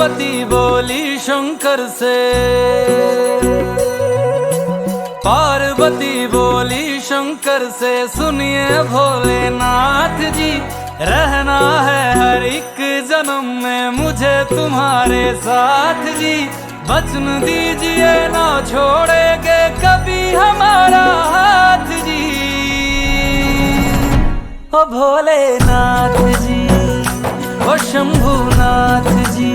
पार्वती बोली शंकर से, पार्वती बोली शंकर से, सुनिए भोलेनाथ जी, रहना है हर एक जन्म में मुझे तुम्हारे साथ जी। वचन दीजिए ना छोड़ेंगे कभी हमारा हाथ जी। ओ भोलेनाथ जी, ओ शंभुनाथ जी,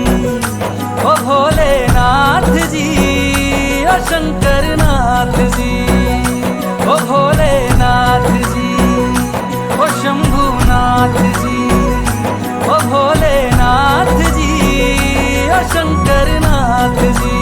ओ भोलेनाथ जी, ओ शंकरनाथ जी, ओ भोलेनाथ जी, ओ शंभुनाथ जी, ओ भोलेनाथ जी, ओ शंकरनाथ जी।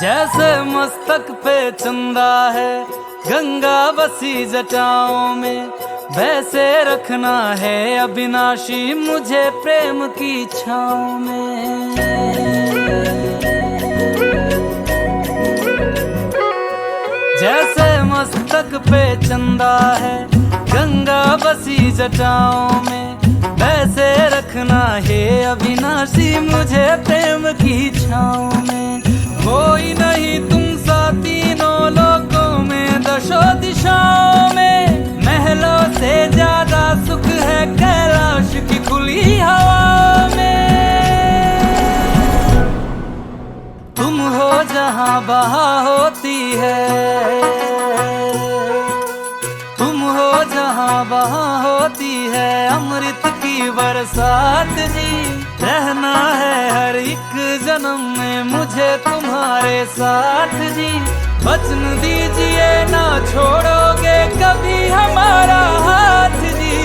जैसे मस्तक पे चंदा है गंगा बसी जटाओं में, वैसे रखना है अविनाशी मुझे प्रेम की छाँव में। जैसे मस्तक पे चंदा है गंगा बसी जटाओं में, वैसे रखना है अविनाशी मुझे प्रेम की छाँव में। कोई नहीं तुम सा तीनों लोकों में, दशों दिशाओं में, महलों से ज्यादा सुख है कैलाश की खुली हवा में। तुम हो जहां बहा होती है, तुम हो जहां बहा होती है अमृत की बरसात जी। रहना है हर एक जन्म में मुझे तुम्हारे साथ जी। वचन दीजिए ना छोड़ोगे कभी हमारा हाथ जी।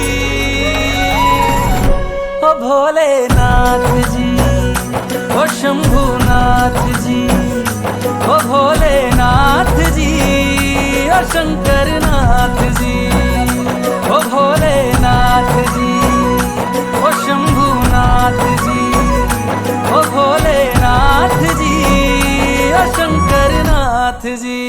ओ भोलेनाथ जी, ओ शंभुनाथ जी, ओ भोलेनाथ जी, ओ शंकरनाथ जी, ओ भोलेनाथ जी, ओ शंभुनाथ जी, ओ भोलेनाथ जी, ओ शंकरनाथ जी।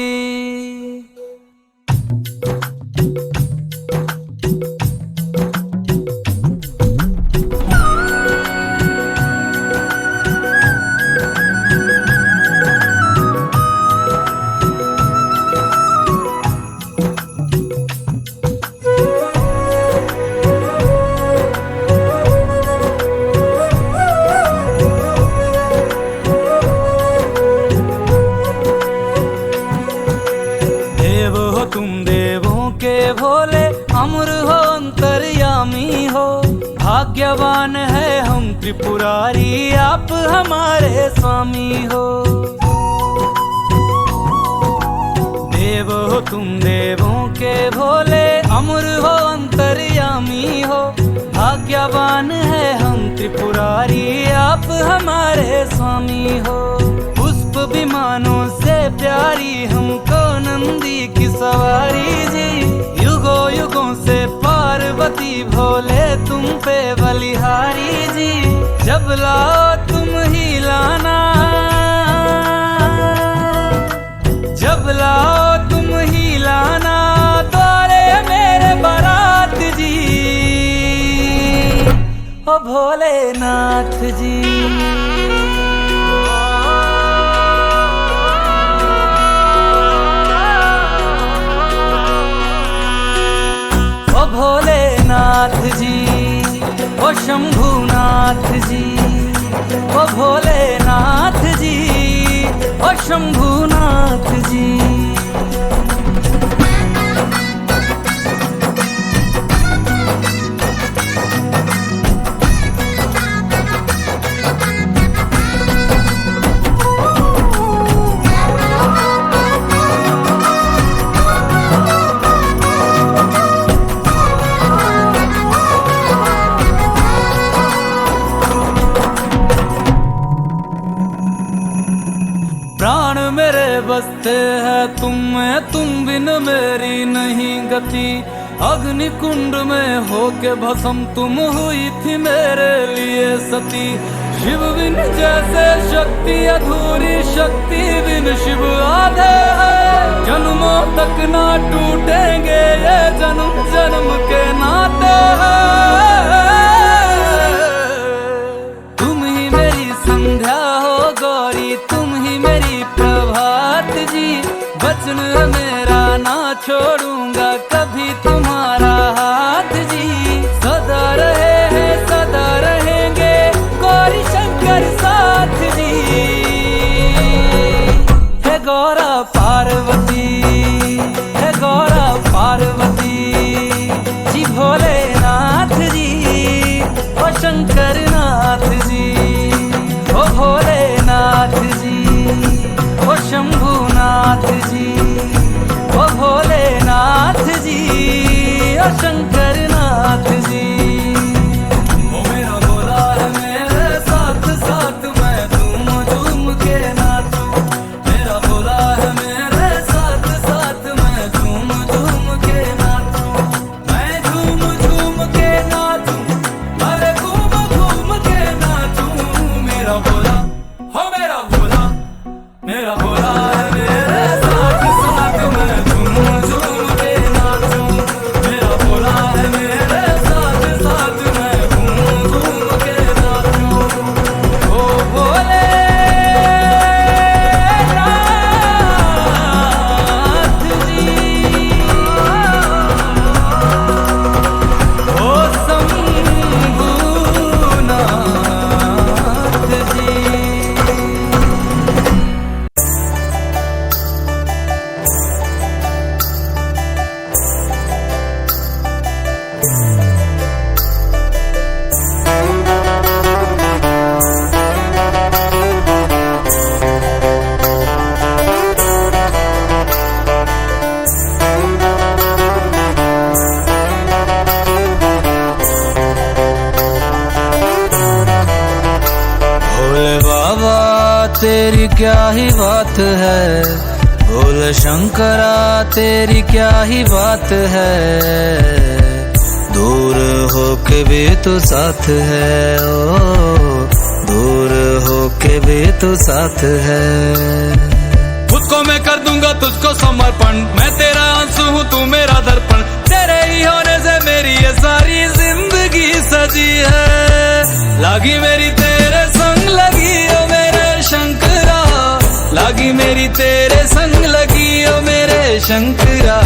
भोले अमर हो अंतर्यामी हो, भाग्यवान है हम त्रिपुरारी आप हमारे स्वामी हो। देव हो तुम देवों के भोले, अमर हो अंतर्यामी हो, भाग्यवान है हम त्रिपुरारी आप हमारे स्वामी हो। पुष्प विमानों से प्यारी हमको नंदी की सवारी जी, युगों युगों से पार्वती भोले तुम पे बलिहारी जी। जब लाओ तुम ही लाना, जब लाओ तुम ही लाना द्वारे मेरे बारात जी। ओ भोलेनाथ जी, भोलेनाथ जी, ओ शंभुनाथ जी, ओ भोलेनाथ जी, ओ शंभुनाथ जी। प्राण मेरे बसते हैं तुम में, तुम बिन मेरी नहीं गति। अग्नि कुंड में होके भस्म तुम हुई थी मेरे लिए सती। शिव बिन जैसे शक्ति अधूरी, शक्ति बिन शिव आधे है। जन्मों तक ना टूटेंगे ये जन्म जन्म के नाते हैं। तुम ही मेरी संध्या हो गौरी, तुम ही मेरी प्रभात जी। वचन मेरा ना छोड़ूंगा कभी तुम्हारा हाथ जी। सदा रहे हैं सदा रहेंगे गौरी शंकर साथ जी। हे गौरा पार्वती, हे गौरा पार्वती जी। भोलेनाथ जी ओ शंकर नाथ जी, ओ भोलेनाथ जी ओ शंभुनाथ जी, ओ भोलेनाथ जी ओ शंकर नाथ जी। ओ मेरा भोला है मेरे साथ साथ, मैं झूम झूम के नाचूं। मेरा भोला है मेरे साथ साथ, मैं झूम झूम के नाचूं। मैं झूम झूम के नाचूं, अरे घूम घूम के नाचूं। मेरा भोला हो मेरा भोला, मेरा भोला है मेरे साथ साथ, मैं झूम झूम के नाचूं। मेरा भोला है मेरे साथ साथ, मैं झूम झूम के नाचूं। ओ भोले नाथ जी, ओ शंभुनाथ जी। भोले बाबा तेरी क्या ही बात है, भोले शंकरा तेरी क्या ही बात है। दूर होके भी तू साथ है, ओ दूर होके भी तू साथ है। खुद को मैं कर दूंगा तुझको समर्पण, मैं तेरा आंसू हूँ तू मेरा दर्पण। तेरे ही होने से मेरी ये सारी जिंदगी सजी है। लागी मेरी तेरे संग लगी ओ मेरे शंकरा, लागी मेरी तेरे संग लगी ओ मेरे शंकरा।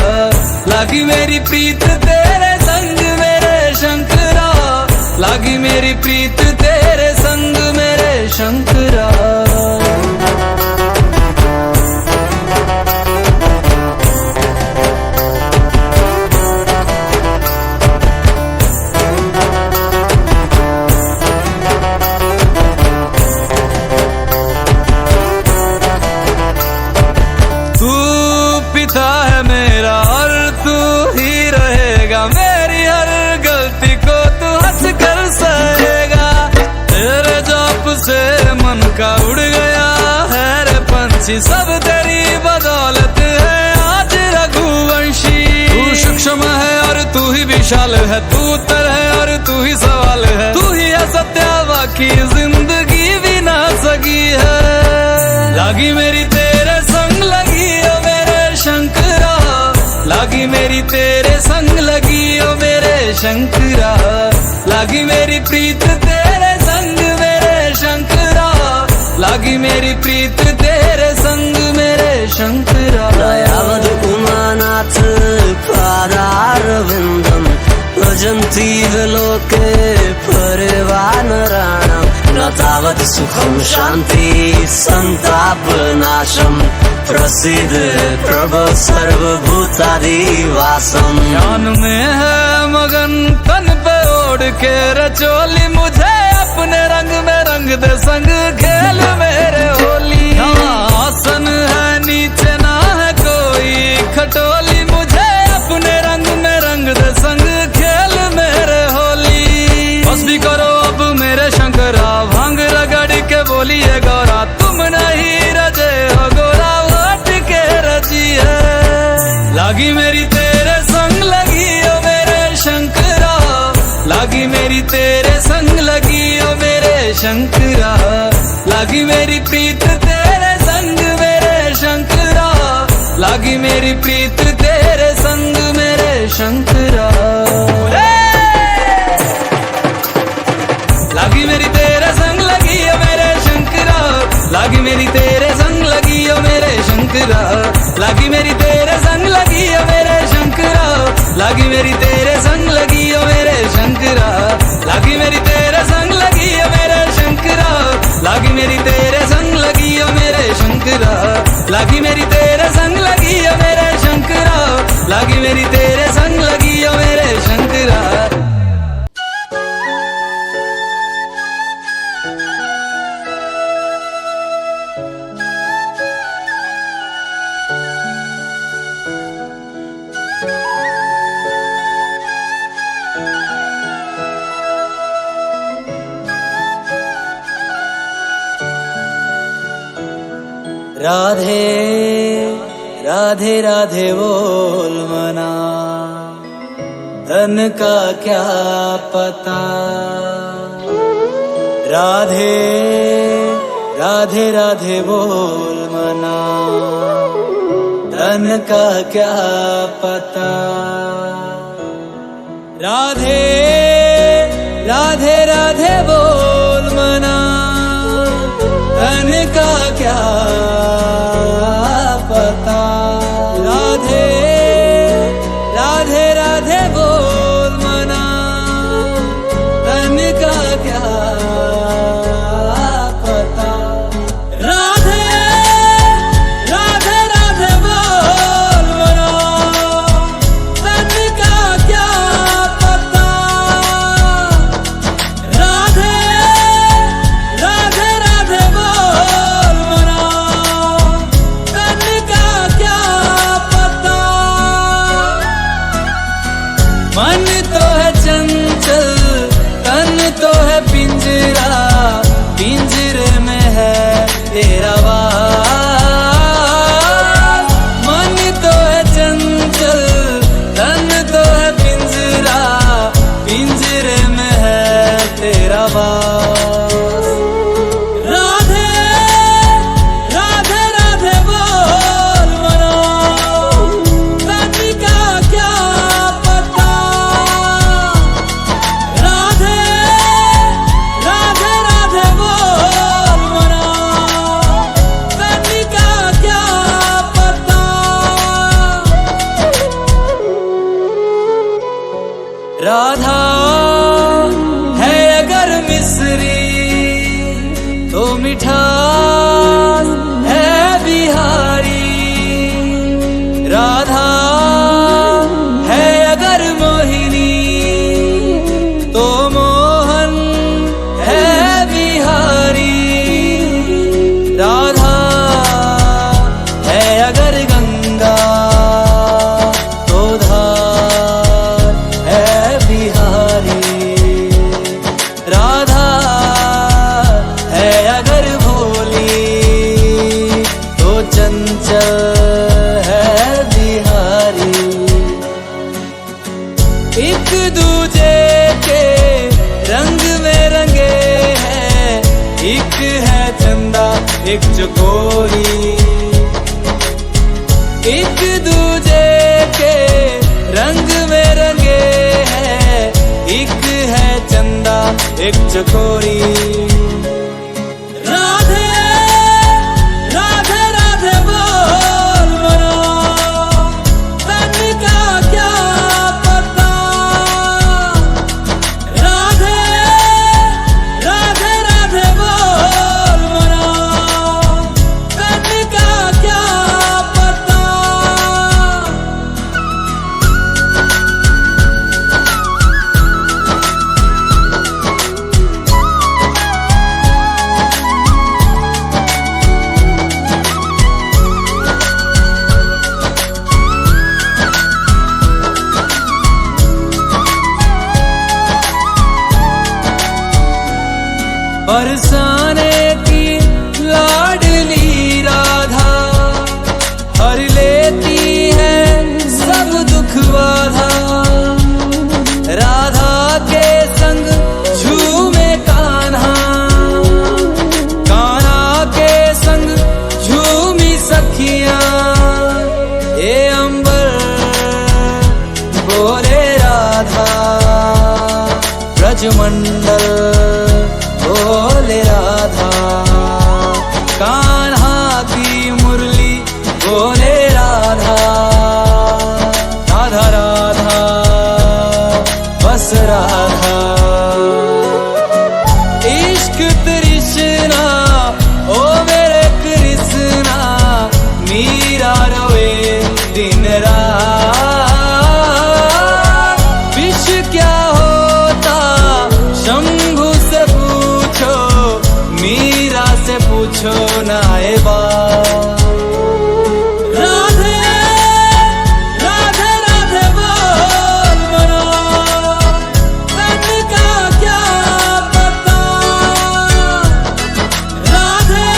लागी मेरी प्रीत तेरे संग मेरे शंकरा, लागी मेरी प्रीत तेरे संग मेरे शंकरा। है मेरा और तू ही रहेगा, मेरी हर गलती को तू हंस कर सहेगा। तेरे जाप से मन का उड़ गया है रे पंछी, सब तेरी बदौलत है आज रघुवंशी। तू सूक्ष्म है और तू ही विशाल है, तू उत्तर है और तू ही सवाल है। तू ही है सत्य बाकी जिंदगी भी ना सकी है। लागी मेरी तेरे संग लगी ओ मेरे शंकरा, लागी मेरी तेरे संग लगी ओ मेरे शंकरा। लागी मेरी प्रीत तेरे संग मेरे शंकरा, लागी मेरी प्रीत तेरे संग मेरे शंकरा। दयावद उमानाथ पादारविन्दम् भजन्ति लोके परिवानराणाम्। न तावत् सुखं शान्ति संतापनाशम्, प्रसिद्ध प्रभो सर्वभूतादिवासम्। ध्यान में है मगन तन पे ओढ़ के रचोली, मुझे अपने रंग में रंग दे संग खेल मेरे होली। आसन है नीचे ना है कोई खटोली, मुझे अपने रंग में रंग दे संग खेल मेरे होली। बस भी करो अब मेरे शंकरा, भांग रगड़ के बोलिए गौरा, तुम नहीं रजे हो लागी मेरी तेरे संग लगी ओ मेरे शंकरा, लागी मेरी तेरे संग लगी ओ मेरे शंकरा, लागी मेरी प्रीत तेरे संग मेरे शंकरा, लागी मेरी प्रीत तेरे संग मेरे शंकरा। लागी मेरी तेरे संग लगी ओ मेरे शंकरा, लागी मेरी तेरे संग लगी ओ मेरे शंकरा, लागी मेरी तेरे संग लगी ओ मेरे शंकरा, लागी मेरी तेरे संग लगी ओ मेरे शंकरा, लागी मेरी तेरे संग लगी ओ मेरे शंकरा, लागी मेरी तेरे संग लगी ओ मेरे शंकरा, लागी मेरी तेरे संग लगी ओ मेरे शंकरा, लागी मेरी तेरे संग लगी ओ मेरे शंकरा। राधे राधे राधे बोल मना, धन का क्या पता। राधे राधे राधे बोल मना, धन का क्या पता। राधे राधे राधे बोल मना, धन का क्या पता। राधे राधे राधे बोल मना, धन का क्या पता। राधे राधे राधे बोल मना, धन का क्या पता। राधे राधे राधे बोल मना, धन का क्या पता। मन तो है चंचल, तन तो है पिंजरा, पिंजरे में है तेरा वास। मन तो है चंचल, तन तो है पिंजरा, पिंजरे में है तेरा वास। राधे राधे राधे बोल मना, धन का क्या पता। राधे राधे राधे बोल मना, धन का क्या पता। राधा है अगर मिस्री तो मिठास है बिहारी। राधा है अगर मोहिनी तो मोहन है बिहारी। राधा है अगर गंगा तो धार है बिहारी। राधा है अगर भोली तो चंचल है बिहारी। एक दूजे के रंग में रंगे हैं, एक है चंदा एक चकोरी। एक दूजे के रंग में रंगे हैं, एक है चंदा एक चकोरी। राधे राधे राधे बोल मना, धन का क्या पता। राधे राधे राधे बोल मना, धन मंडल बोले राधा, कान्हा की मुरली बोले राधा, राधा राधा बस राधा। इश्क तृष्णा ओ मेरे कृष्णा, मीरा रोए दिन रात। विष क्या होता शंभु से पूछो, मीरा से पूछो ना ये बात। राधे राधे राधे बोल मना, तन का क्या पता। राधे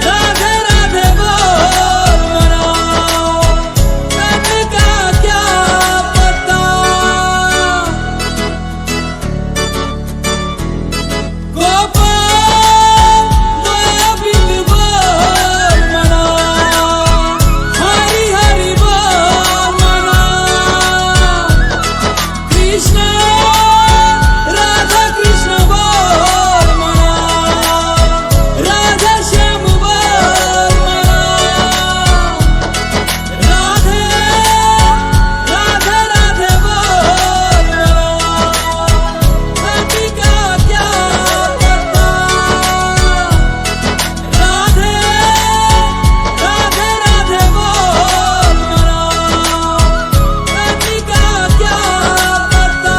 राधे राधे बोल मना, तन का क्या पता। गोपाल दया बिंद बोल मना, हरि हरि बोल मना। कृष्ण राधा कृष्ण बोल मना, राधा श्याम बोल मना। राधे राधे राधे बोल मना, सभी का क्या पता। राधे राधे राधे बोल मना, सभी का क्या पता।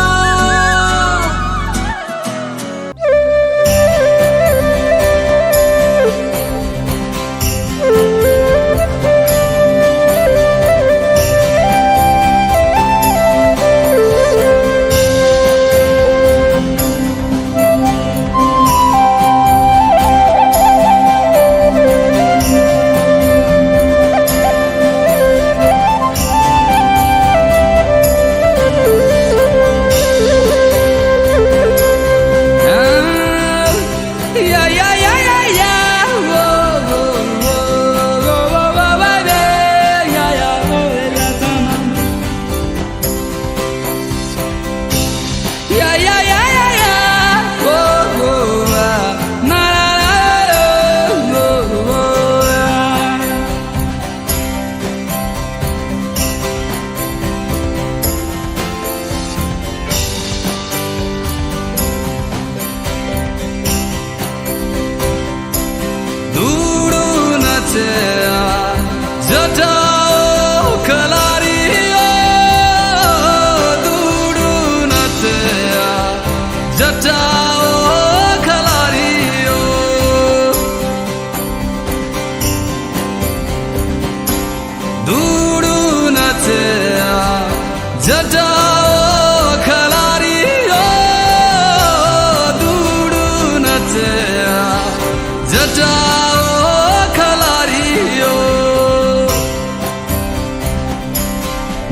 जटाओ खलारियो दूडूनते जटाओ खलारियो दूडूनते जटाओ खलारियो दूडूनते जटाओ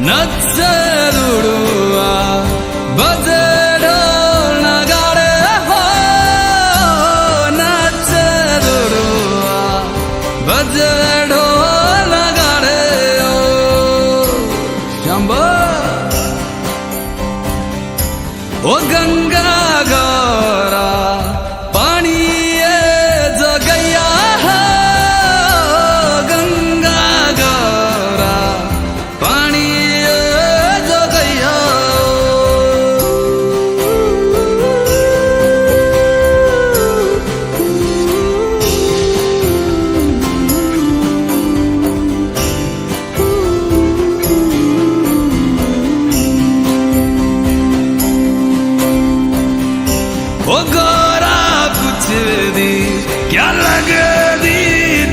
नचे दुड़ुआ बजे ढोल नगाड़े हो, नचे दुड़ुआ बजे ढोल नगाड़े हो। शंभो ओ गंगा गौरा पानी ये जगैया है, गंगा गौरा पानी ओ गौरा पूछ दी क्या लग दी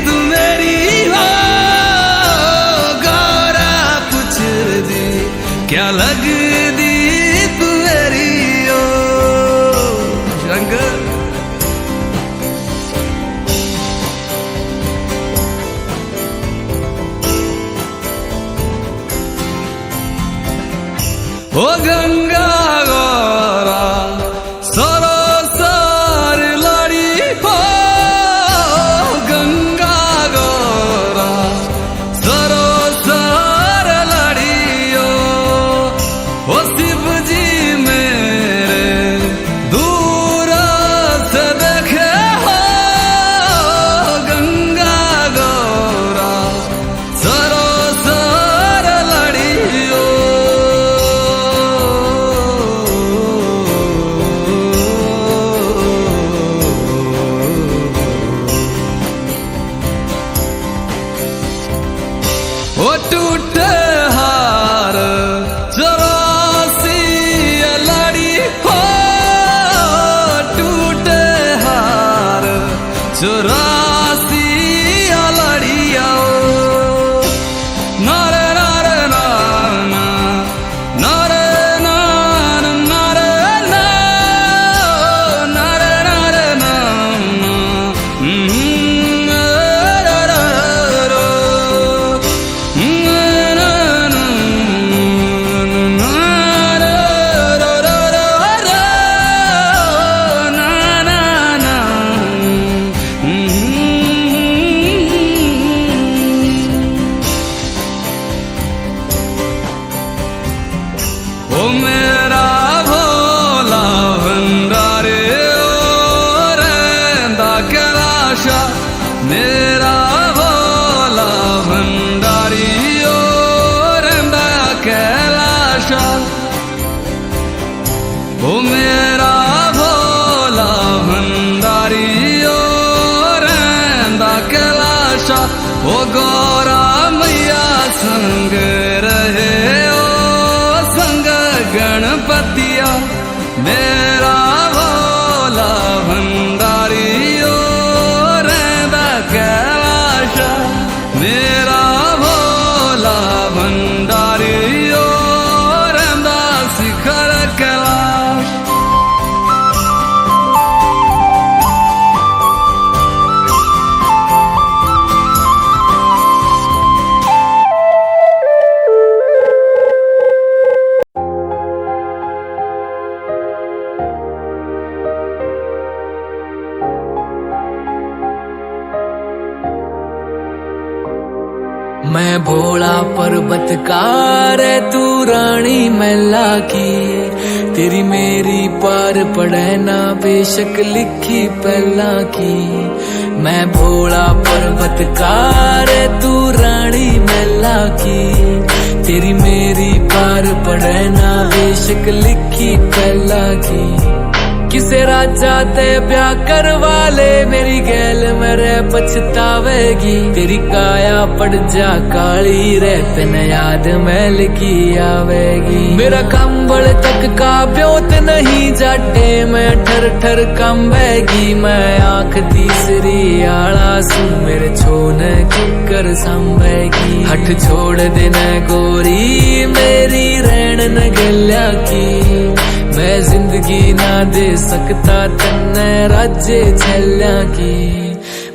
तू मेरी हो, गौरा पूछ दी क्या लग दी तू मेरी हो। शंकर ओ गंगा गौरा सरोसर लड़ी हो, गंगा गौरा सरोसर लड़ी हो। ओ शिव जी मेरे ओ टूटे हार चौरासी लड़ी हो, टूटे हार चौरासी लड़िया नारे नारे नाना नारे नाना नारे नारे नारे नाना ओ मेरा भोला भंडारे ओ रहंदा कैलाशा, मेरा भोला भंडारी ओ रहंदा कैलाशा। ओ मेरा भोला भंडारी ओ रहंदा कैलाशा, ओ गौरा मैया संग रहे गणपतिया, मेरा भोला भंडारी ओ रहंदा कैलाशा, मेरा भोला भंडारी ओ रहंदा शिखर कैलाश। मैं भोला पर्वतकार तू रानी मैला की, तेरी मेरी पार पड़े ना बेशक लिखी पहला की। मैं भोला पर्वतकार तू रानी मैला की, तेरी मेरी पार पड़े ना बेशक लिखी पहला की। किसे राजा ते ब्याह करवा ले, मेरी गैल मेरे पछतावेगी। तेरी काया पड़ जा काली रे, तेन याद मैल की आवेगी। मेरा कंबल तक का ब्योत नहीं जाटे, मैं ठर ठर कंबेगी। मैं आंख तीसरी आला सू, मेरे छोन किकर संभेगी। हट छोड़ देना गोरी मेरी रैन न गल्या की, मैं जिंदगी ना दे सकता तन्ने राज्य झल्या की।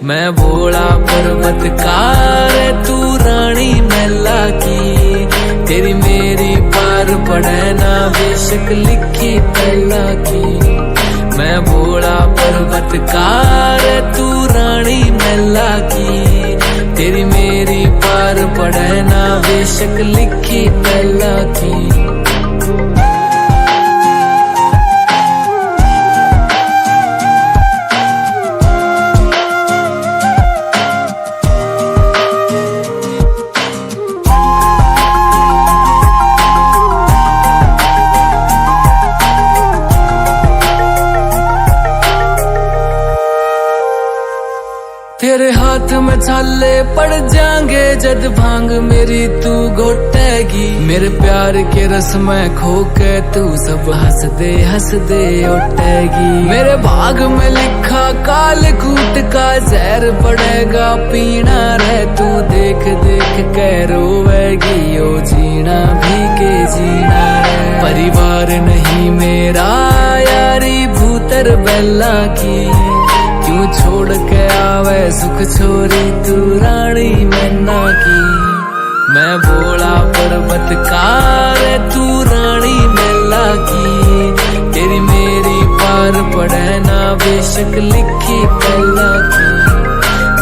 मैं भोला पर्वतकार तू रानी मैला की, तेरी मेरी पार पड़े ना बेशक लिखी पहला की। मैं भोला पर्वतकार तू रानी मैला की, तेरी मेरी पार पड़े ना बेशक लिखी पहला की। तेरे हाथ में छाले पड़ जाएंगे जद भांग मेरी तू घोटेगी। मेरे प्यार के रस में खो के तू सब हंस दे उठेगी। मेरे भाग में लिखा काल कूट का जहर पड़ेगा पीना रे, तू देख देख के रोवेगी। ओ जीना भी के जीना रे, परिवार नहीं मेरा यारी भूतर बेला की। क्यों छोड़ के आवे सुख छोरी तू रानी मैना की। मैं भोला पर्वतकार तू रानी मैला की, तेरी मेरी पार पड़े ना बेशक लिखी पहला की।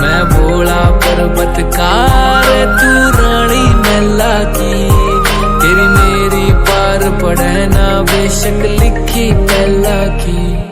मैं भोला पर्वतकार तू रानी मैला की, तेरी मेरी पार पड़े ना बेशक लिखी पहला की।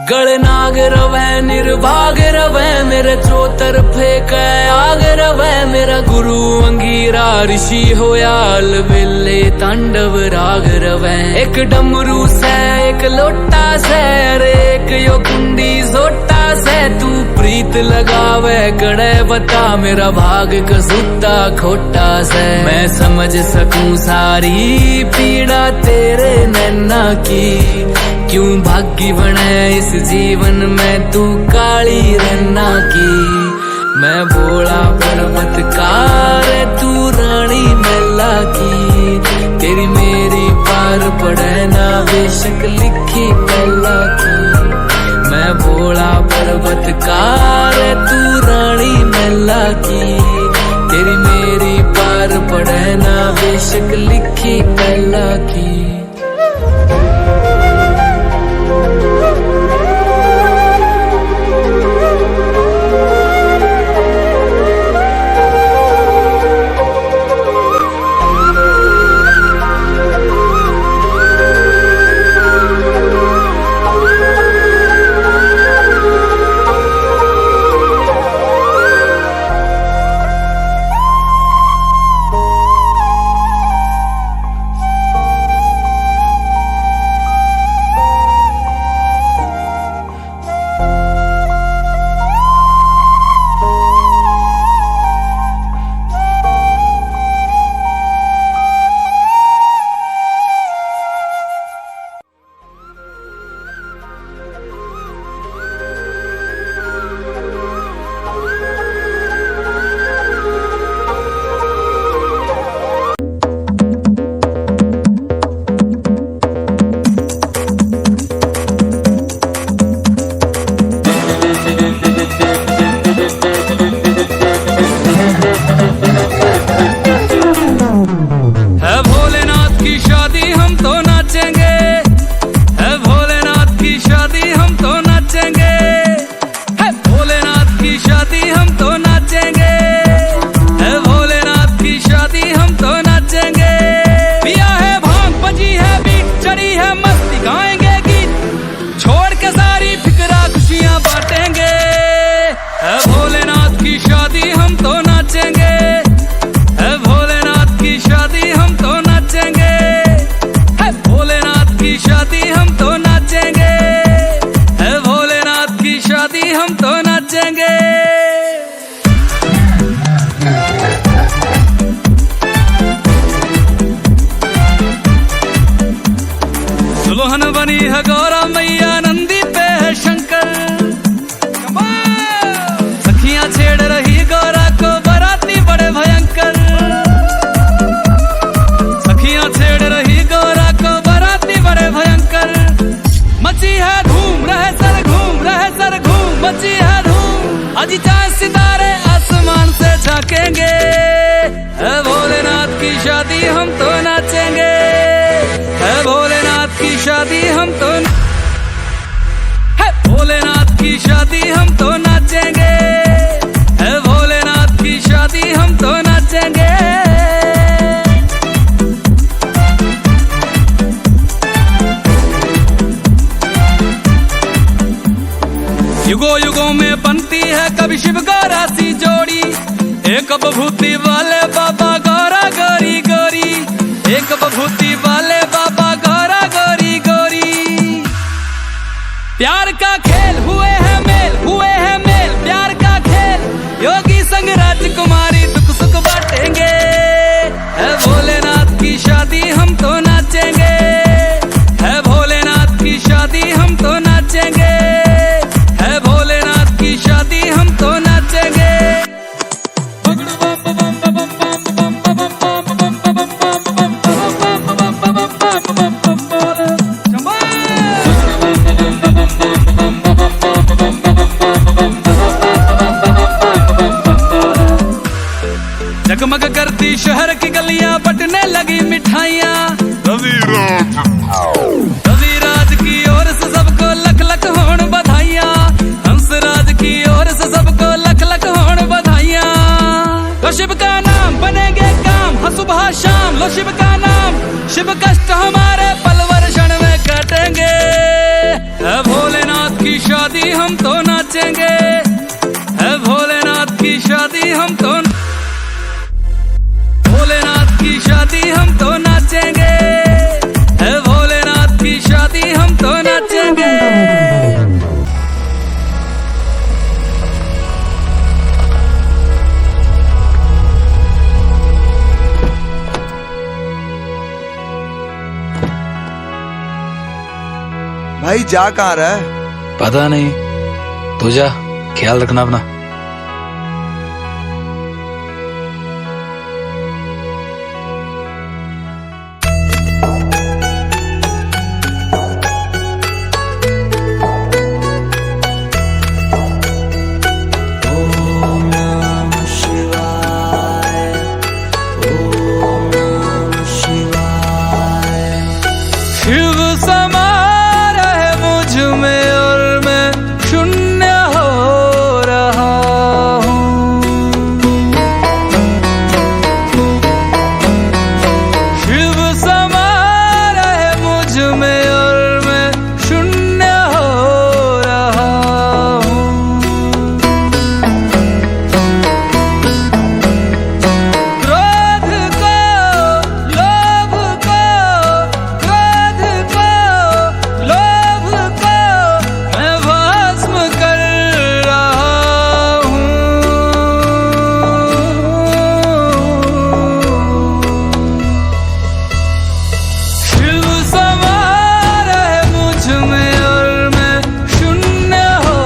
गलनाग रवै निर्भाग रवै मेरे चौतरफे कै आग रवै मेरा गुरु अंगीरा ऋषि होया अलबेले तांडव राग रवै एक डमरू से एक लोटा से अरे एक यो कुंडी जोटा से तू प्रीत लगावे गड़े बता मेरा भाग कसूता खोटा से मैं समझ सकूं सारी पीड़ा तेरे नैना की क्यों भाग्य बने इस जीवन में तू काली रन्ना की मैं भोला पर्वतकार तू रानी मैला की तेरी मेरी पार पड़े ना बेशक लिखी पहला की मैं भोला पर्वतकार तू रानी मैला की तेरी मेरी पार पड़े ना बेशक लिखी पहला की दुल्हन बनी है गौरा मैया नंदी पे है शंकर सखियां छेड़ रही गौरा को बराती बड़े भयंकर सखियां छेड़ रही गौरा को बराती बड़े भयंकर मची है धूम रहे सर घूम मची है धूम आज चांद सितारे आसमान से झांकेंगे है भोलेनाथ की शादी हम तो नाचेंगे है भोलेनाथ की शादी हम तो है भोलेनाथ की शादी हम तो नाचेंगे है भोलेनाथ की शादी हम तो नाचेंगे युगों युगों में बनती है कभी शिव गौरा सी जोड़ी एक बभूति वाले बाबा गौरा गौरी गौरी एक बभूति वाले बाबा गौरा गौरी गौरी प्यार का खेल हुए हैं मेल प्यार का खेल योगी संग राजकुमारी दुख सुख बांटेंगे है भोलेनाथ की शादी हम तो नाचेंगे है भोलेनाथ की शादी हम तो नाचेंगे है भोलेनाथ की शादी हम तो नाचेंगे जगमग करती शहर की गलियां बटने लगी मिठाइयां रविराज की ओर से सबको लख लख होण बधाइयां हंसराज की ओर से सबको लख लख होण बधाइयां तो शिव का नाम बनेंगे काम हाँ सुबह शाम लो शिव का नाम शिव कष्ट हमारे पल वर्षण में कटेंगे है भोलेनाथ की नाचेंगे, है भोलेनाथ की शादी हम तो, भोलेनाथ की शादी हम तो नाचेंगे, है भोलेनाथ की शादी हम तो नाचेंगे। भाई जा कहाँ रहा है? पता नहीं, तू जा, ख्याल रखना अपना। शिव समा रहे मुझ में और मैं शून्य हो रहा हूँ। शिव समा रहे मुझ में और मैं शून्य हो रहा हूँ। क्रोध को, लोभ को, क्रोध को, लोभ को मैं भस्म कर रहा हूँ। शिव समा रहे मुझ में और मैं शून्य हो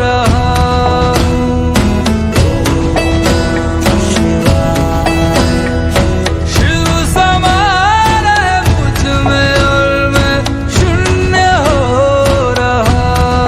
रहा हूँ। शिव समा रहे मुझ में और मैं शून्य हो रहा हूँ।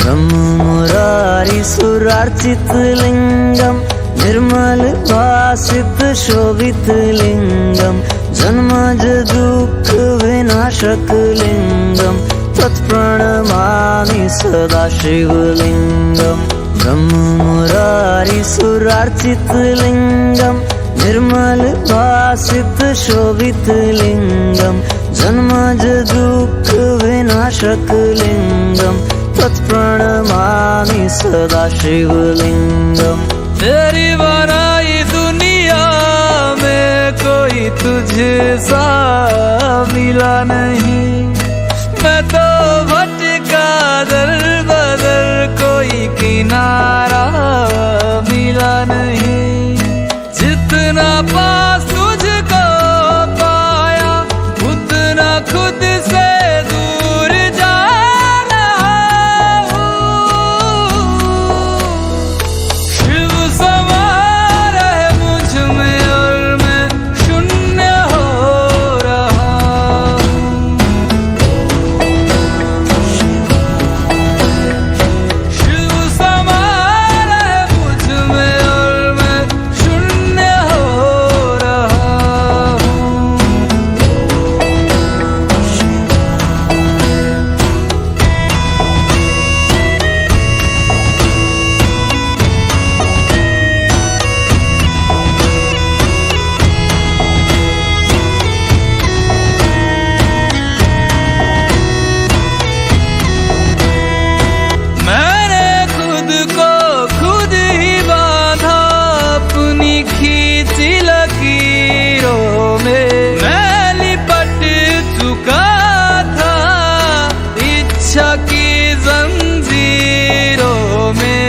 ब्रह्म मुरारी सुरार्चित लिंगम निर्मल भासित शोभित लिंगम जन्मज दुःख विनाशक लिंगम तत्प्रणमामि सदा शिवलिंगम। ब्रह्म मुरारी सुरार्चित लिंगम निर्मल भासित शोभित लिंगम जन्मज दुःख विनाशक लिंगम तत्प्रणमामि सदा शिवलिंगम। तेरी बनाई दुनिया में कोई तुझे सा मिला नहीं। मैं तो भटका दर बदर कोई किनारा मिला नहीं। जितना पास तुझको पाया उतना खुद से दूर जा रहा हूँ। शिव समा रहे मुझ में और मैं शून्य हो रहा हूँ। शिव समा रहे मुझ में और मैं शून्य हो रहा हूँ। मैंने खुद को खुद ही बांधा अपनी खींची लकीरों में। मैं लिपट चुका था इच्छा की जंजीरों में।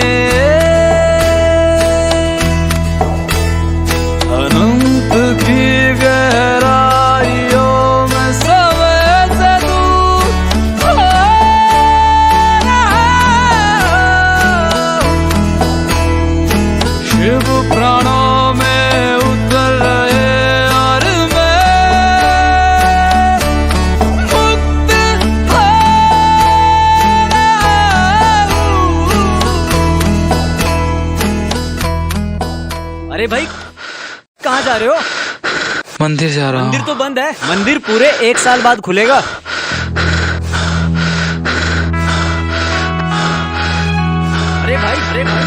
अनंत की गहराइयों में समय से दूर हो रहा हूँ। शिव प्राणों में उतर रहे और मैं मुक्त हो रहा हूँ। अरे भाई कहाँ जा रहे हो? मंदिर जा रहा मंदिर हूँ। तो बंद है। मंदिर पूरे 1 साल बाद खुलेगा। अरे भाई, अरे भाई।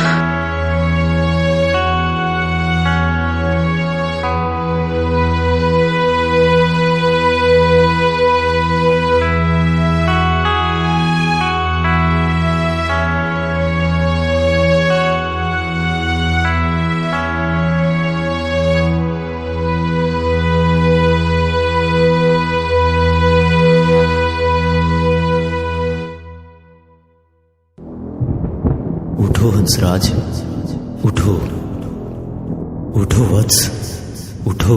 हंसराज, उठो उठो वत्स, उठो।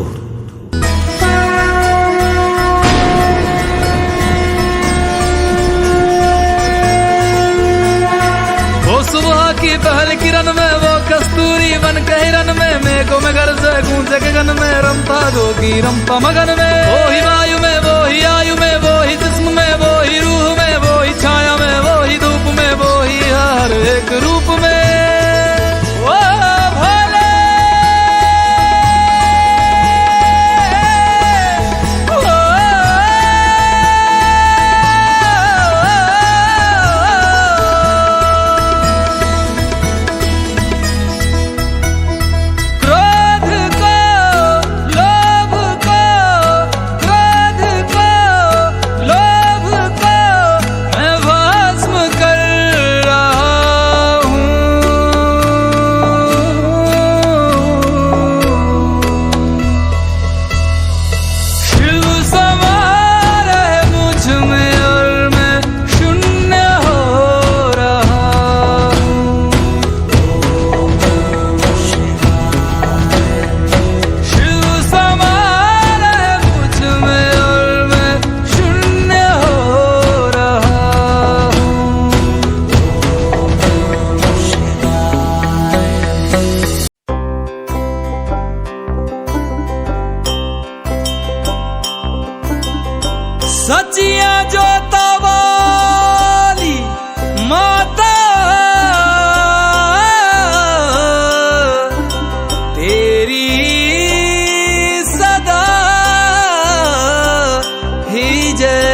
वो सुबह की पहल किरण में, वो कस्तूरी बन के हिरन में, मेघों में घर से गूंजे गगन में, रमता जोगी रमता मगन में। वो ही वायु में, वो ही आयु में, वो ही जिस्म में, वो ही रूह में, वो ही छाया में, वो ही धूप में, वो ही हर एक रूप में। वो भोले, सचिया जोता वाली माता तेरी सदा ही जय।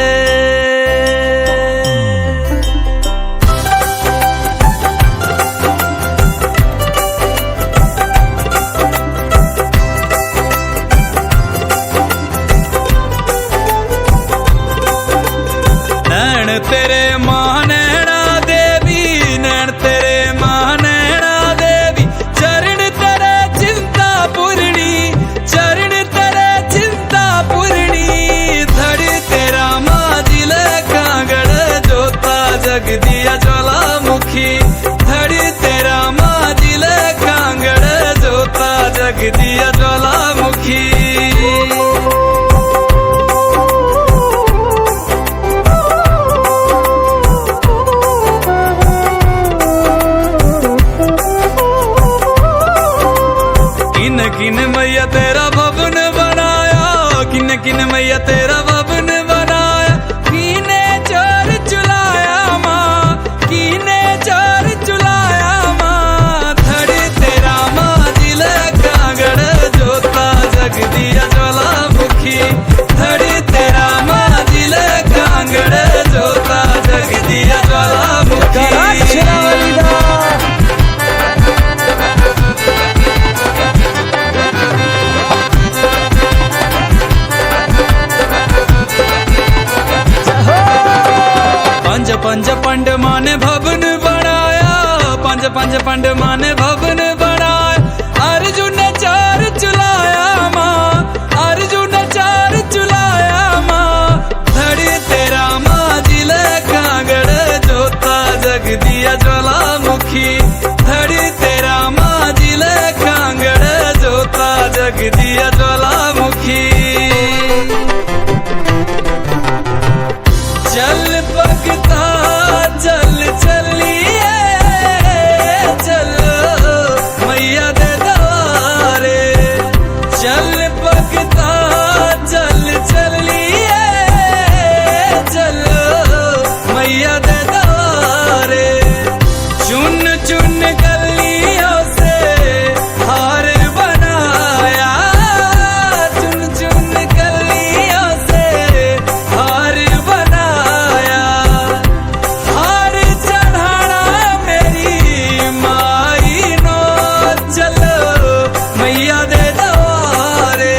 नैन तेरे मां नैना देवी, नैन तेरे मां नैना देवी, चरण तेरे चिंता पूर्णी, चरण तेरे चिंता पूर्णी। धड़ तेरा माजिल कांगड़ जोता जग दिया ज्वालामुखी, धड़ तेरा माजिल कांगड़ जोता जग दिया ज्वालामुखी। किन मैया तेरा भवन बनाया, किन मैया तेरा भवन बनाया, कीने चोर चुलाया माँ, कीने चोर चुलाया माँ। धड़ तेरा माजिल कांगड़ जोता जग दिया ज्वालामुखी, धड़ तेरा माजिल कांगड़ जोता जग दिया ज्वालामुखी। पंज पंड माने भवन बनाया, पंज पंड माने भवन बनाया। अर्जुन ने चार चुलाया माँ, अर्जुन ने चार चुलाया माँ। धड़ तेरा माजिल कांगड़ जोता जग दिया ज्वालामुखी, धड़ तेरा माजिल कांगड़ जोता जग दिया ज्वालामुखी। चल भगता चल चलिए, चल मैया दे द्वारे, चल भगता चल चलिए, चल मैया दे द्वारे। चुन चुन गलियों से हार बनाया, चुन चुन गलियों से हार बनाया। हार चढ़ाना मेरी माई नो, चलो मैया दे द्वारे।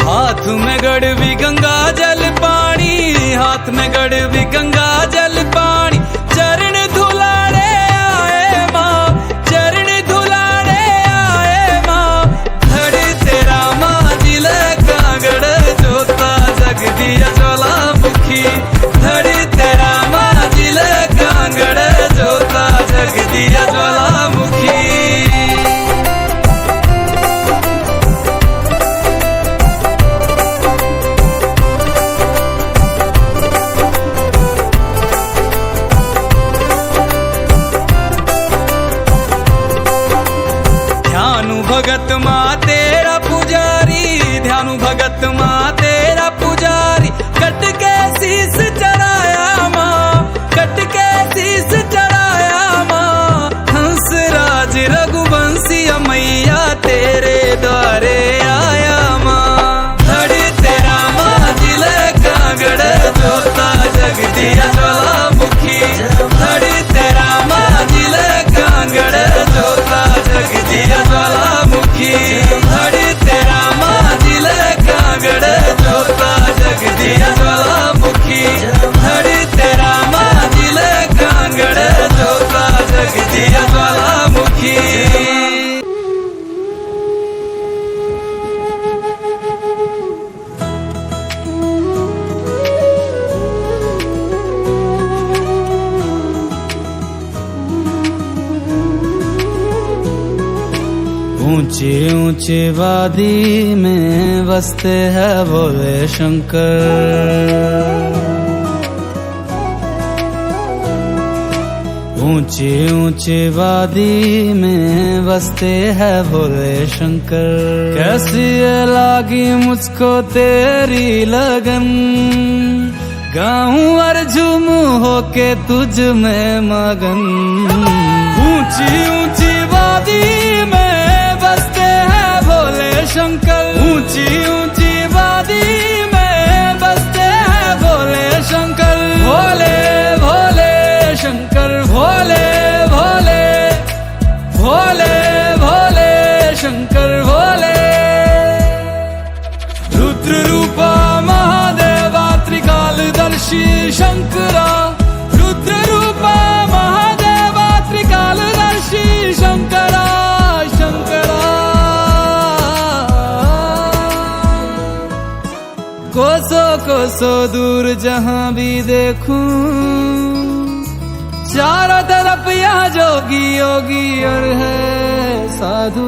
हाथ में गड़वी गंगा जल पानी, हाथ में गड़वी गंगा जल पानी। चरण धुलाने आए माँ, चरण धुलाने आए माँ। धड़ तेरा माजिल कांगड़ जोता जग दिया ज्वालामुखी, धड़ तेरा माजिल कांगड़ ऊंची ऊंची वादी में बसते हैं भोले शंकर। ऊंची ऊंची वादी में बसते हैं भोले शंकर। कैसी ये लागी मुझको तेरी लगन, गाऊं और झूमूं होके तुझ में मगन। ऊंची ऊंची वादी में बसते हैं भोले शंकर। ऊंची ऊंची वादी में बसते हैं भोले शंकर। भोले भोले शंकर, भोले भोले भोले भोले शंकर भोले। रुद्र रूपा महादेवा त्रिकालदर्शी शंकरा। रुद्र रूपा महादेवा त्रिकालदर्शी शंकरा शंकरा। कोसों कोसों दूर जहां भी देखूं, चारों तरफ यहाँ जोगी योगी और है साधु।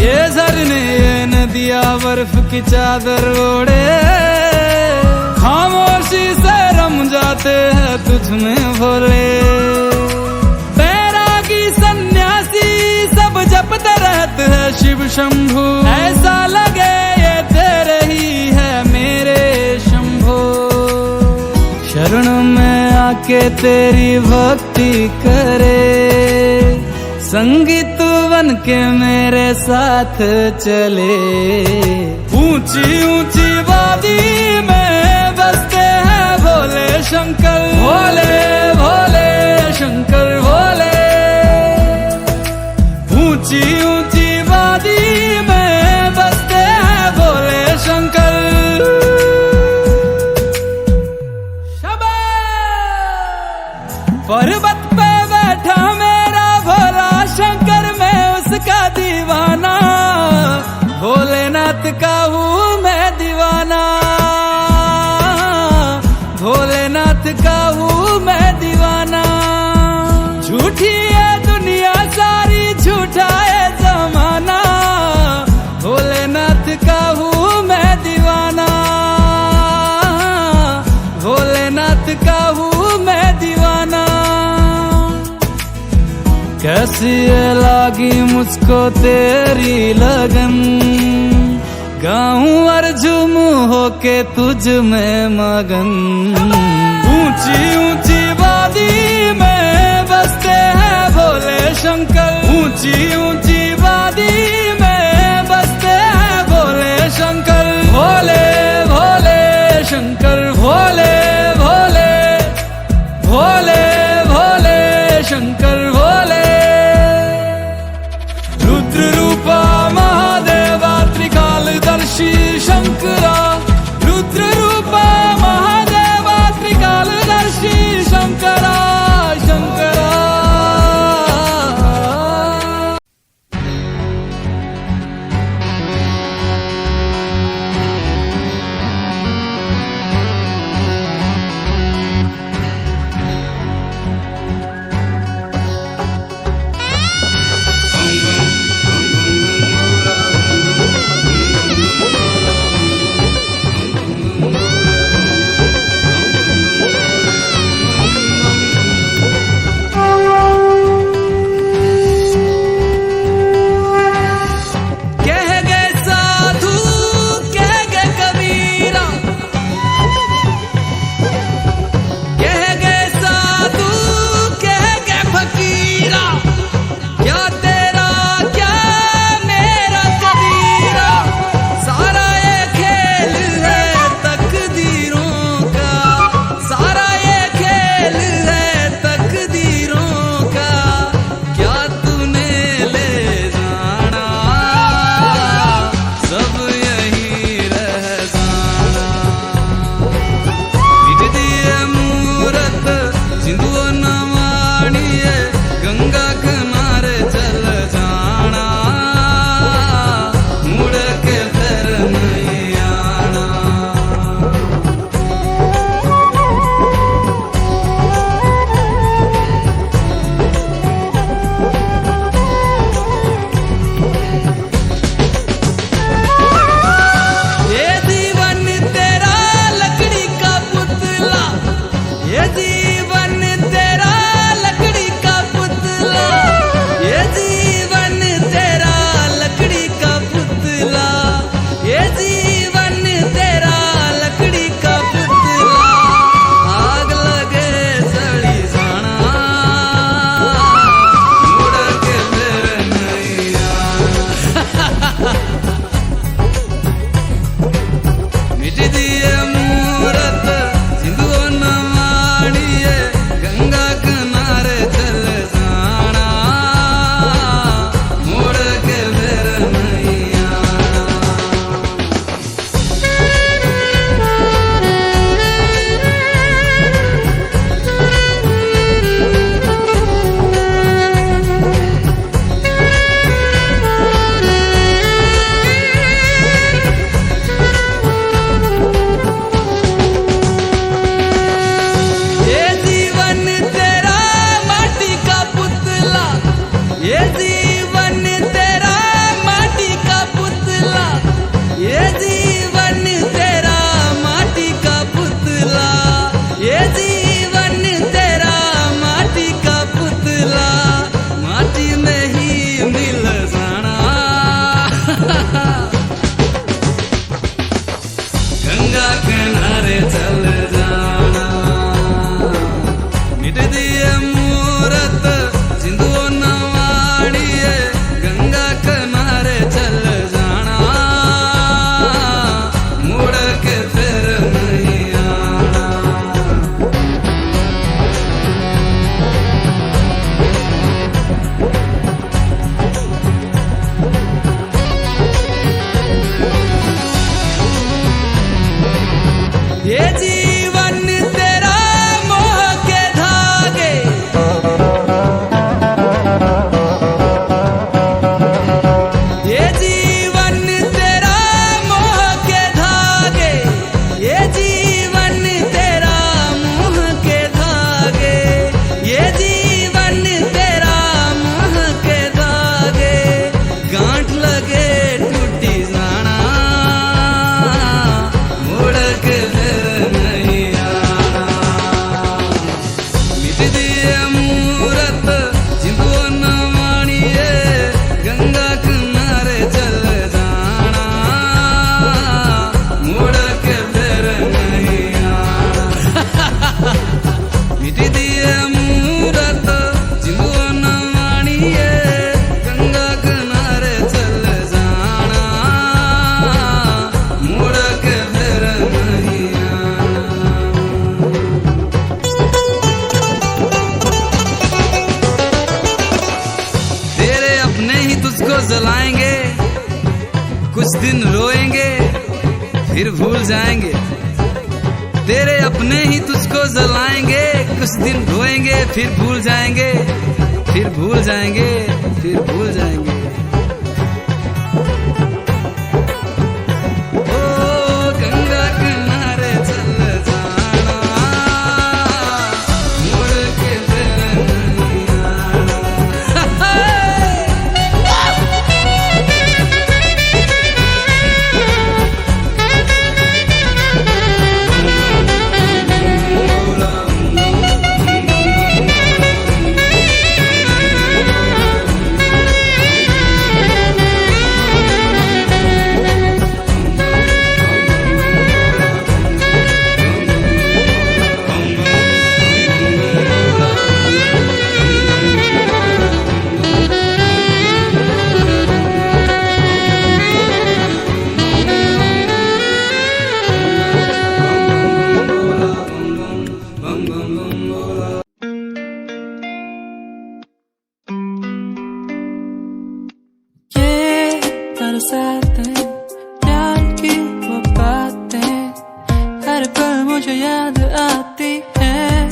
ये झरने ये नदियाँ बर्फ की चादर ओढ़े, खामोशी से रम जाते हैं तुझ में भोले। बैरागी सन्यासी सब जपते रहते हैं शिव शंभु। ऐसा लगे ये तेरे ही है मेरे शंभो। शरण में आके तेरी भक्ति करे, संगीत बन के मेरे साथ चले। ऊंची ऊंची वादी में बसते हैं भोले शंकर। भोले भोले शंकर भोले। ऊंची ऊंची वादी में बसते हैं भोले शंकर। पर्वत पे बैठा मेरा भोला शंकर, मैं उसका दीवाना। भोलेनाथ का हूँ मैं दीवाना। भोलेनाथ का हूँ मैं दीवाना। झूठी है दुनिया सारी, झूठा है जमाना। भोलेनाथ का हूँ मैं दीवाना। भोलेनाथ का हूँ मैं दीवाना। कैसी ये लागी मुझको तेरी लगन, गाऊं और झूमूं होके तुझ में मगन। ऊंची ऊंची वादी में बसते हैं भोले शंकर। ऊंची ऊंची वादी में बसते हैं भोले शंकर। भोले भोले शंकर भोले भोले भोले भोले शंकर भोले। रुद्र रूपा महादेवा त्रिकालदर्शी शंकरा। रुद्र रूपा महादेवा त्रिकालदर्शी शंकरा शंकरा। कुछ दिन रोएंगे फिर भूल जाएंगे, तेरे अपने ही तुझको जलाएंगे। कुछ दिन रोएंगे फिर भूल जाएंगे, फिर भूल जाएंगे, फिर भूल जाएंगे। बरसातें, प्यार की वो बातें, हर पल मुझे याद आती है।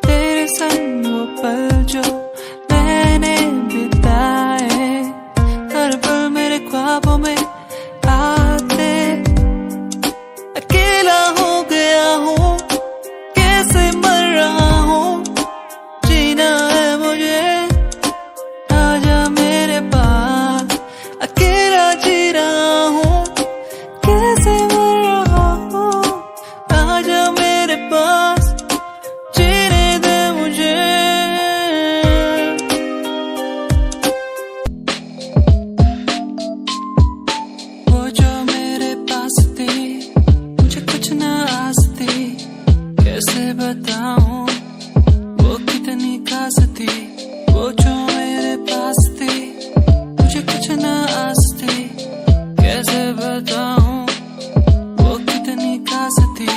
तेरे संग वो पल जो मैंने बिताए, हर पल मेरे ख्वाबों में आते। अकेला हो गया हूँ, कैसे मर रहा हूँ, जीना है मुझे, आजा मेरे पास। अकेला जी रहा हूँ, कैसे मर रहा हूँ, आजा मेरे पास, जीने दे मुझे। वो जो मेरे पास थी, मुझे कुछ न आस थी, कैसे बताऊं वो कितनी खास थी। वो जो मेरे पास थी, मुझे कुछ न आस थी, कैसे बताऊं वो कितनी खास थी।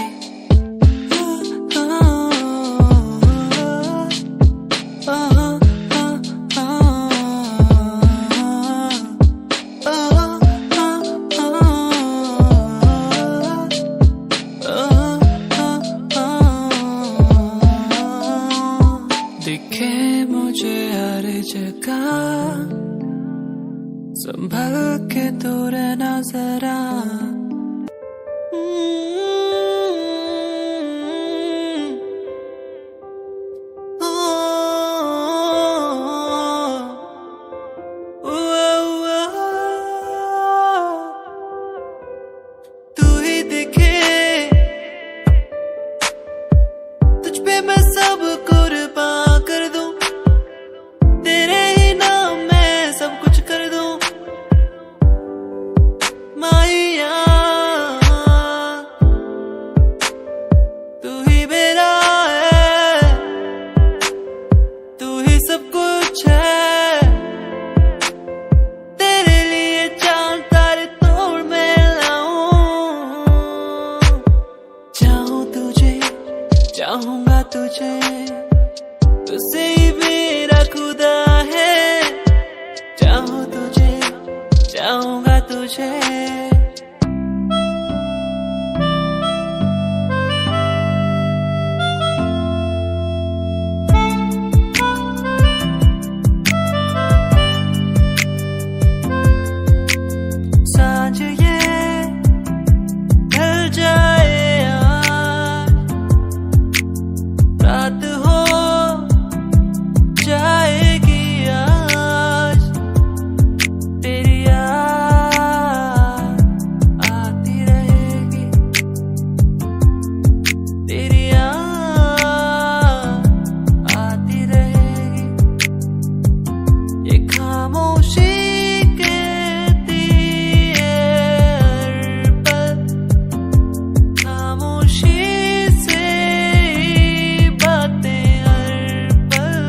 दिखे मुझे हर जगह, संभल के तो रहना जरा। तू ही दिखे, तुझ पे मैं सब कुर्बान कर दूं, तेरे ही नाम मैं सब कुछ कर दूं। माहिया तू ही मेरा है, तू ही सब कुछ है, तेरे लिए चांद तारे तोड़ मैं लाऊं। चाहूं तुझे, चाहूंगा तुझे, तुझसे ही मेरा खुदा है। चाहूं तुझे, चाहूंगा तुझे। सांझ ये ढल जाए आज, रात हो जाएगी आज, तेरी याद आती रहेगी, तेरी याद आती रहेगी। ये खामोशी कहती है हर पल, खामोशी से ही बातें हर पल।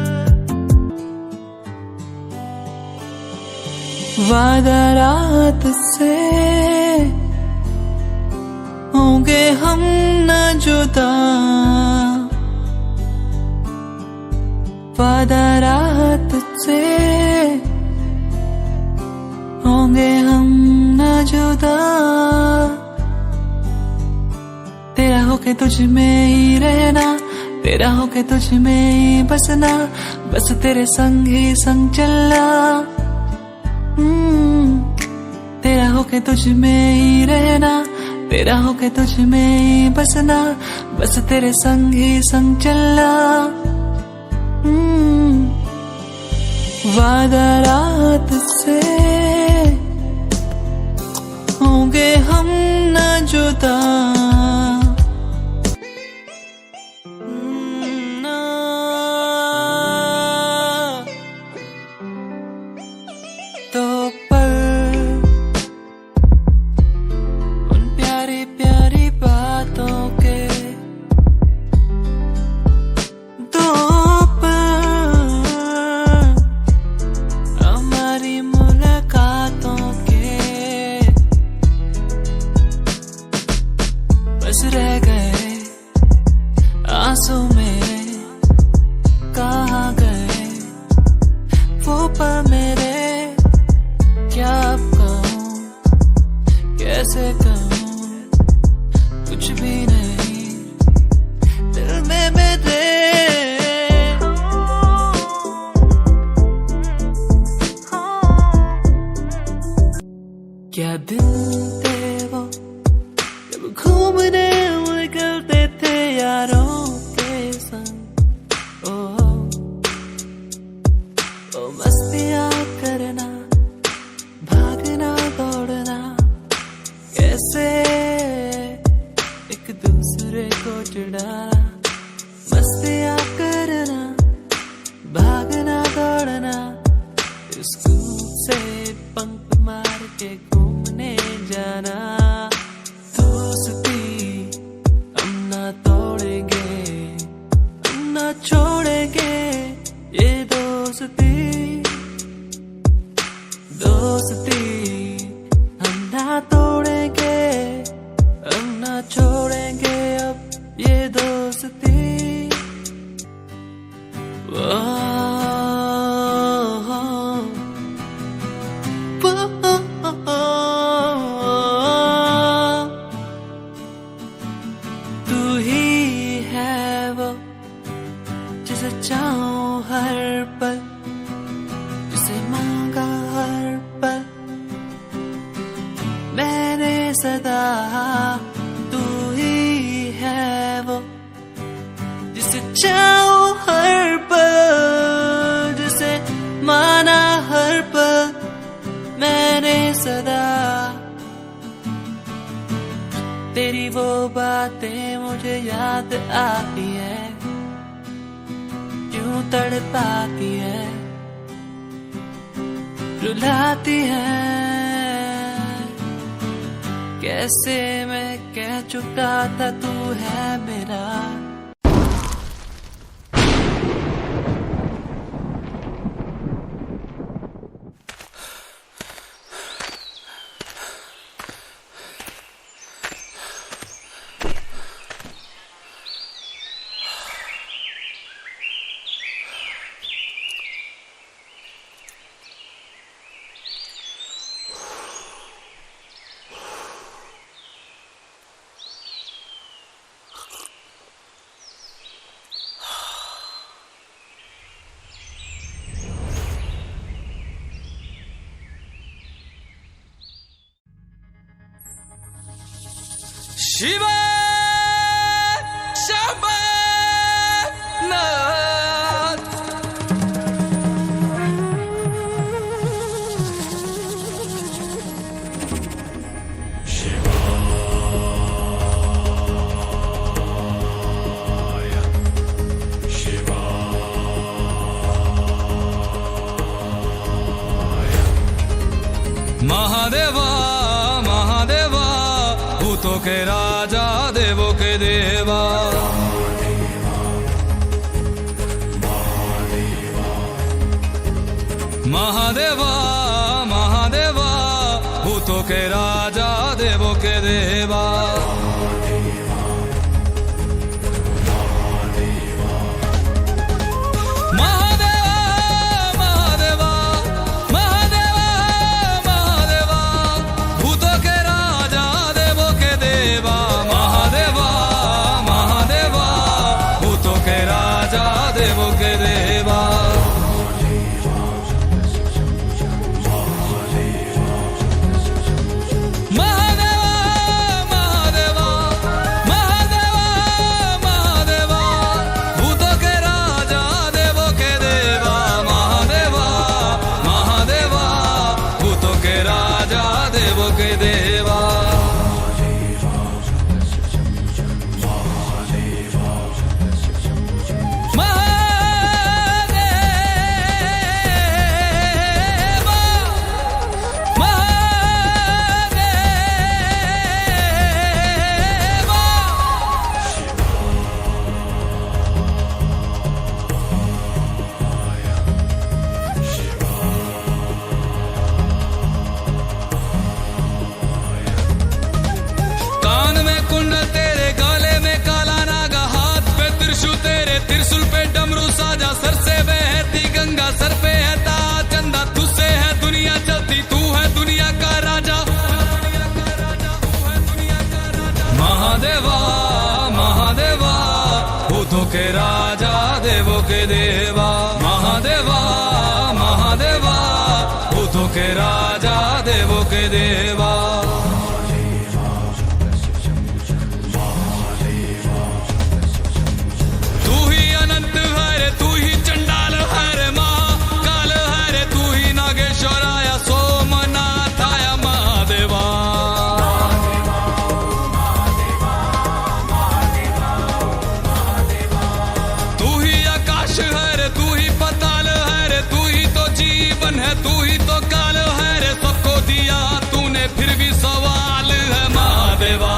वादा रात से होंगे हम न जुदा, वादा रात से होंगे होंगे हम न जुदा, तेरा होके तुझ में ही रहना, तेरा होके तुझ में ही बसना, बस तेरे संग ही संग चलना। तेरा होके तुझ में ही रहना, तेरा होके तुझ में ही बसना, बस तेरे संग ही संग चलना। वादा रात से होंगे हम न जुदा, तो पर उन प्यारी प्यारी बातों के दो पर, हमारी मुलाकातों के बस रह गए आंसू मेरे, कहाँ गए वो पल मेरे, क्या अब कहूँ कैसे कहूँ, कुछ भी नहीं दिल में मेरे। क्या दिन थे वो जब घूमने निकलते थे यारों के संग, ओ मस्तियाँ करना, भागना दौड़ना, कैसे एक दूसरे को चिढ़ाना, मस्तियाँ करना, भागना दौड़ना, स्कूल से बंक मार के घूमने जाना। दोस्ती हम ना तोड़ेंगे, हम ना छोड़ेंगे ये दोस्ती, दोस्ती हम ना तोड़ेंगे, हम ना छोड़ेंगे अब ये दोस्ती। तू ही है वो जिसे चाहूं हर पल, जिसे मांगा हर पल मैंने सदा। तू ही है वो जिसे चाहूं हर पल, जिसे माना हर पल मैंने सदा। तेरी वो बातें मुझे याद आती है, क्यों तड़पाती है, रुलाती है, कैसे मैं कह चुका था तू है मेरा। शिवा शंभरनाथ। महादेवा महादेवा, भूतों के राजा देवों के देवा। महादेवा महादेवा, भूतों के राजा देवों के देवा। महादेवा महादेवा महादेवा महादेवा महादेवा भूतों के राजा देवों के देवा तू ही अनंत है रे तू ही चंडाल है रे महाकाल है रे तू ही नागेश्वराय सोमनाथाय महादेवा तू ही आकाश है रे तू ही पताल है रे तू ही तो जीवन है तू ही तो काल है रे सबको दिया तूने फिर भी सवाल है महादेवा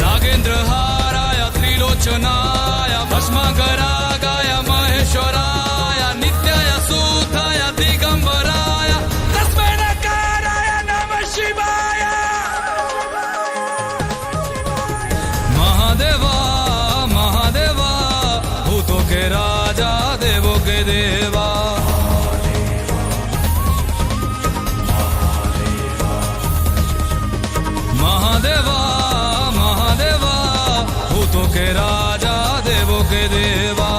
नागेंद्र हाराय त्रिलोचनाय भस्मागरागाय महेश्वराय नित्याय सूताय दिगंबराय तस्मै नकाराय नमः शिवाय महादेवा महादेवा भूतों के राजा देवों के देवा महादेवा महादेवा भूतों के राजा देवों के देवा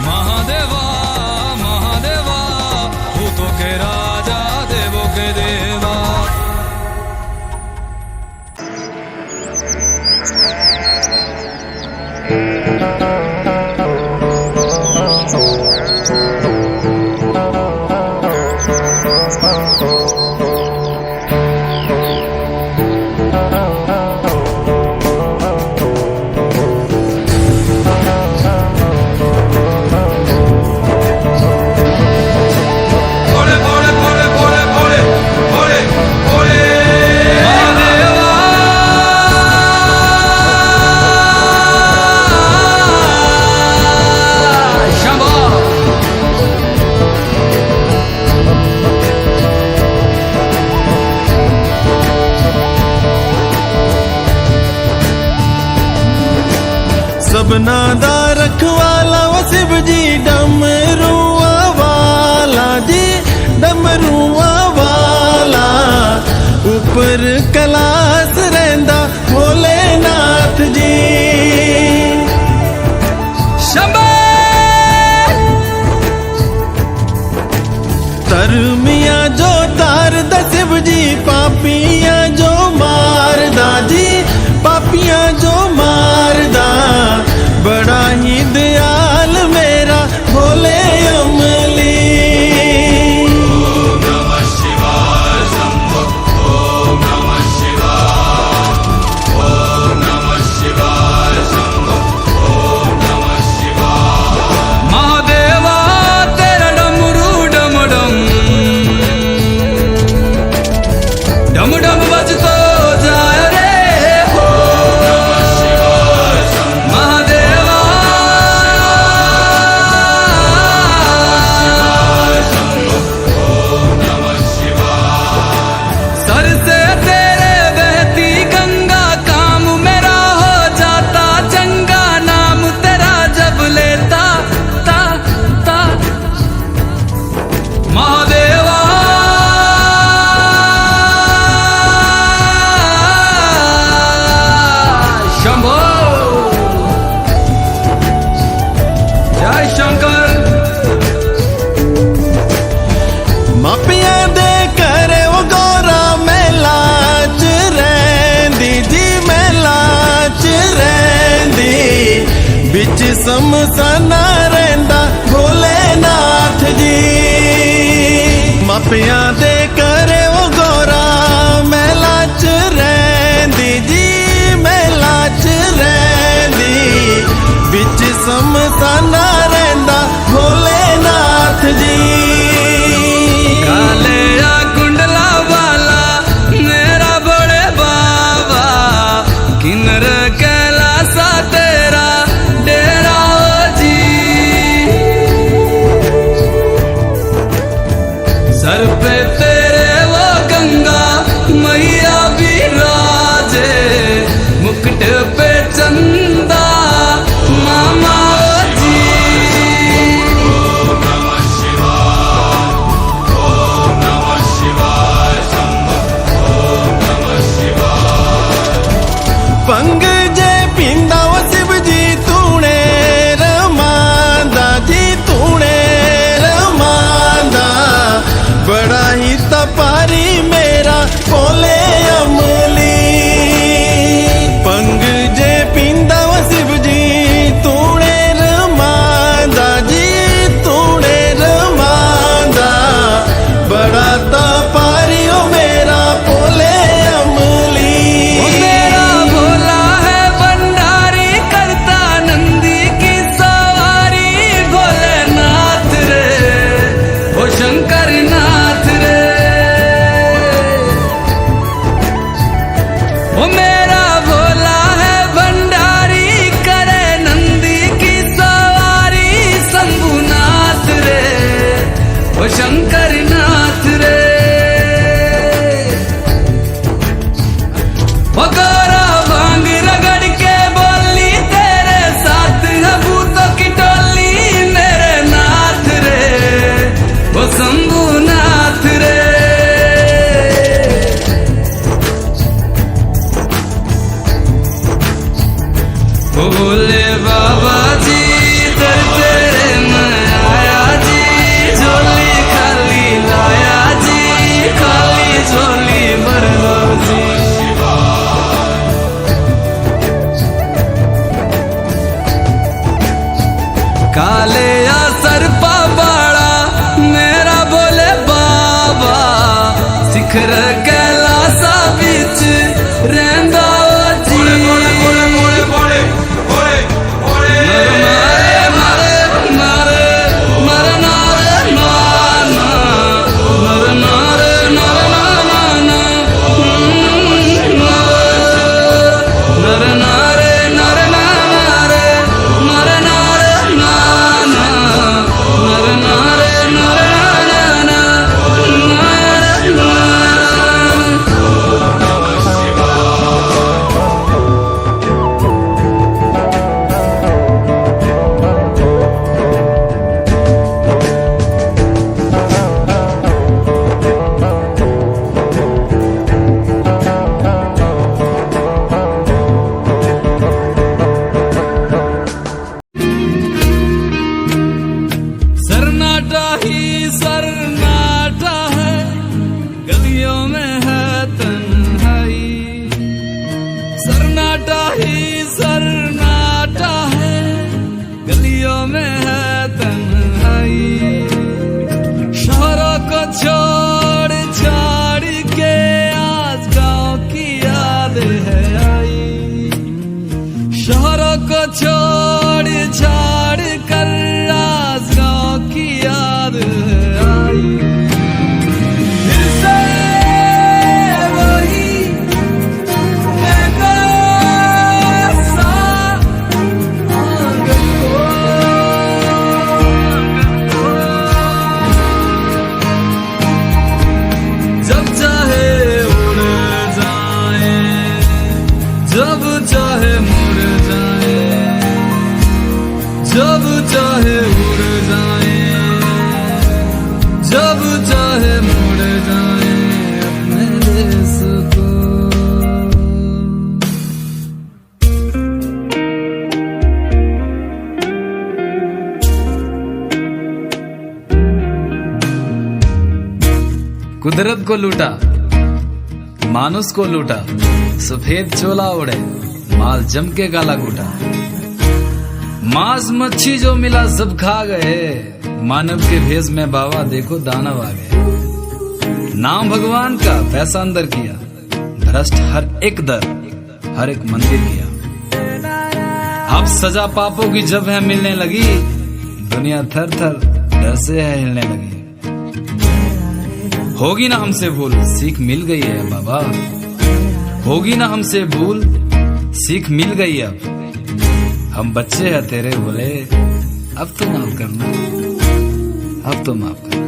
महादेवा महादेवा भूतों के राजा देवों के देवा सबना दा रखवाला वो शिव जी डमरुआ वाला जी डमरुआ वाला ऊपर कैलाश रहंदा भोलेनाथ जी शंभो तरमिया जो तार दा शिव जी पापियां जो मारदा जी पापियां जो मारदा बड़ा ही दयाल मेरा भोले अमली महादेवा तेरा डमरू डम डम डम डम बजतो जाए रे हो महादेवा सर से तेरे बहती गंगा काम मेरा हो जाता चंगा नाम तेरा जब लेता ता ता महादेवा शंभो जय शंकर मापिया दे करे वो गौरा मेला च रहंदी जी मेला च रहंदी बिच समसाना रहंदा भोलेनाथ जी मापिया दे करे वो गौरा मेला च रहंदी जी मेला च रहंदी बिच समसाना रहंदा भोलेनाथ जी काले या कुंडला वाला मेरा बड़े बाबा किन्नर कैलासा तेरा डेरा हो जी सर पे तेरे वो गंगा मैया विराजे मुकुट पे चंदा मामा काले या सर पा बाड़ा मेरा बोले बाबा सिखर कैलासा बिच रहंदा जी सन्नाटा ही सन्नाटा है गलियों में है तन्हाई सन्नाटा ही सन्नाटा है गलियों में है तन्हाई शहरों को छोड़ छाड़ के आज गाँव की याद है आई शहरों को छोड़ छाड़ कर आज गाँव की याद आई फिर से वही सा आंगन को जब चाहे उड़ जाए जब चाहे मुड़ जाए जब चाहे उड़ जाए जब चाहे मुड़ जाए अपने देश को कुदरत को लूटा मानुस को लूटा सफेद चोला उड़े माल जम के गाला कूटा मांस मच्छी जो मिला सब खा गए मानव के भेष में बाबा देखो दानव आ गए नाम भगवान का पैसा अंदर किया भ्रष्ट हर एक दर हर एक मंदिर किया अब सजा पापों की जब है मिलने लगी दुनिया थर थर डर से है हिलने लगी होगी ना हमसे भूल सीख मिल गई है बाबा होगी ना हमसे भूल सीख मिल गई अब हम बच्चे हैं तेरे बोले अब तो माफ करना अब तो माफ करना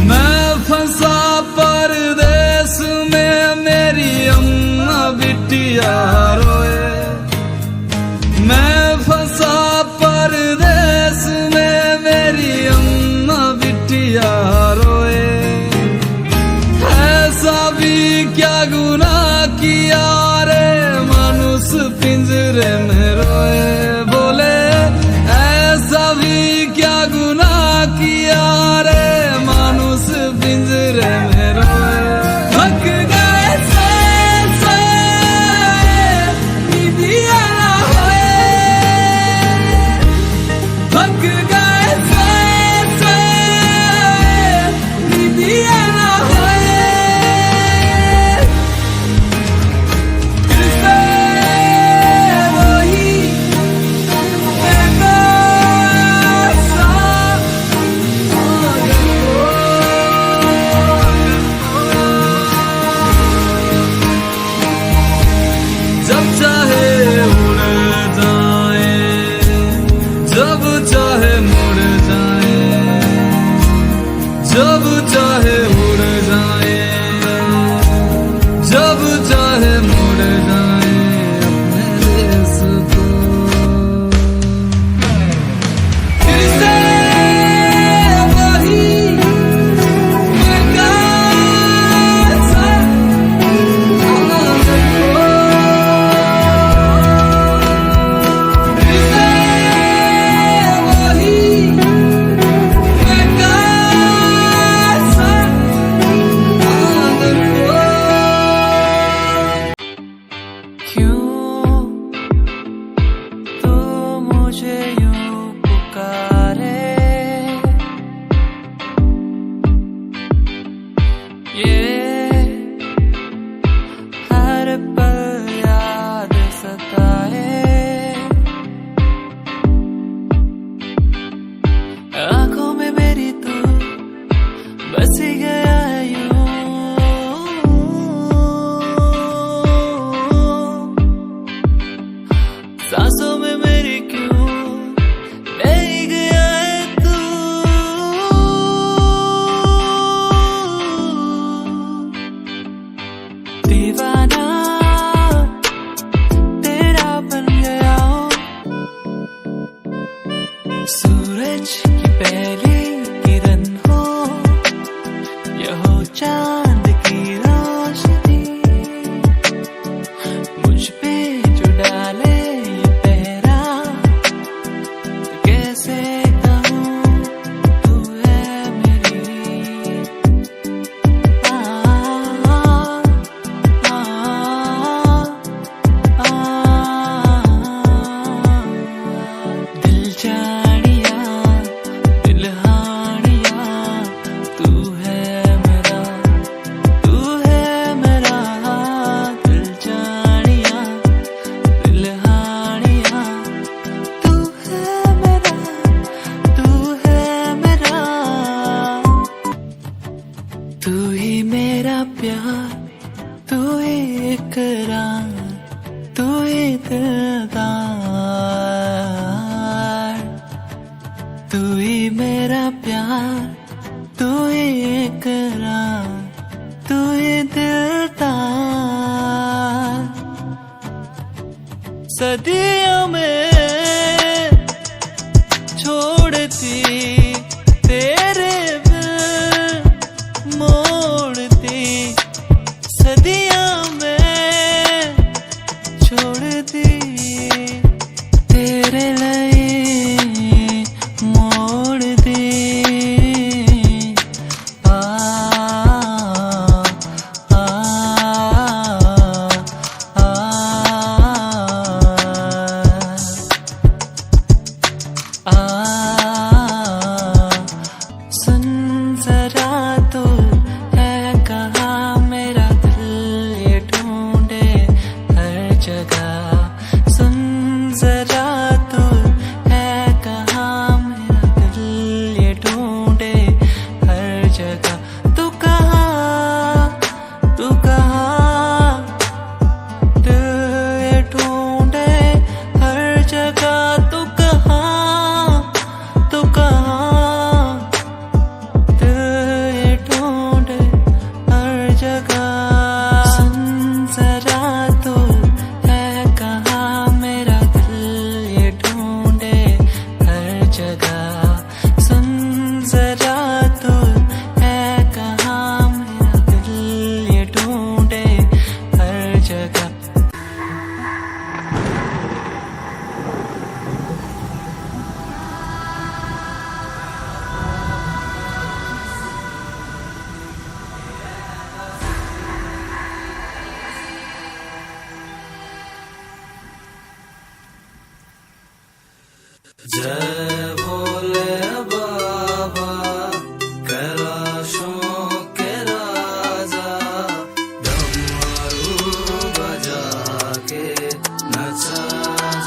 मैं फंसा परदेस में मेरी अम्मा बिटिया रोए मैं फंसा परदेस में मेरी अम्मा बिटिया रोए ऐसा भी क्या गुनाह किया रे मानुस पिंजरे में रोए बोले ऐसा भी क्या गुनाह किया रे मानुस पिंजरे में रोए थक गए से निदिया ना होए थक गए से निदिया ना होए फिर से वही सा जब चाहे उड़ जाए जब चाहे मुड़ जाए जब चाहे उड़ जाए जब चाहे मुड़ जाए अपने देश को फिर से वही सा वही तू ही मेरा प्यार, तू ही इकरार, तू ही दिलदार। तू ही मेरा प्यार, तू ही इकरार, तू ही दिलदार। सदियों में छोड़ती तेरे बिन मोड़ती, सदियों में छोड़ दी तेरे लिए मोड़ दी। आ आ आ आ सुन जरा तो है कहाँ मेरा दिल ये ढूंढे हर जगह। सुन जरा तो है कहाँ मेरा दिल ये ढूंढे हर जगह। तू कहाँ, तू कहाँ, दिल ये ढूंढे हर जगह। तू कहाँ, तू कहाँ, दिल ये ढूंढे हर जगह। सुन जरा तो है कहाँ मेरा दिल ये ढूंढे हर जगह। सुन जरा तो है कहाँ मेरा दिल ये ढूंढे हर जगह। जय भोले बाबा कैलाशों के राजा, डमरू बजा के नचा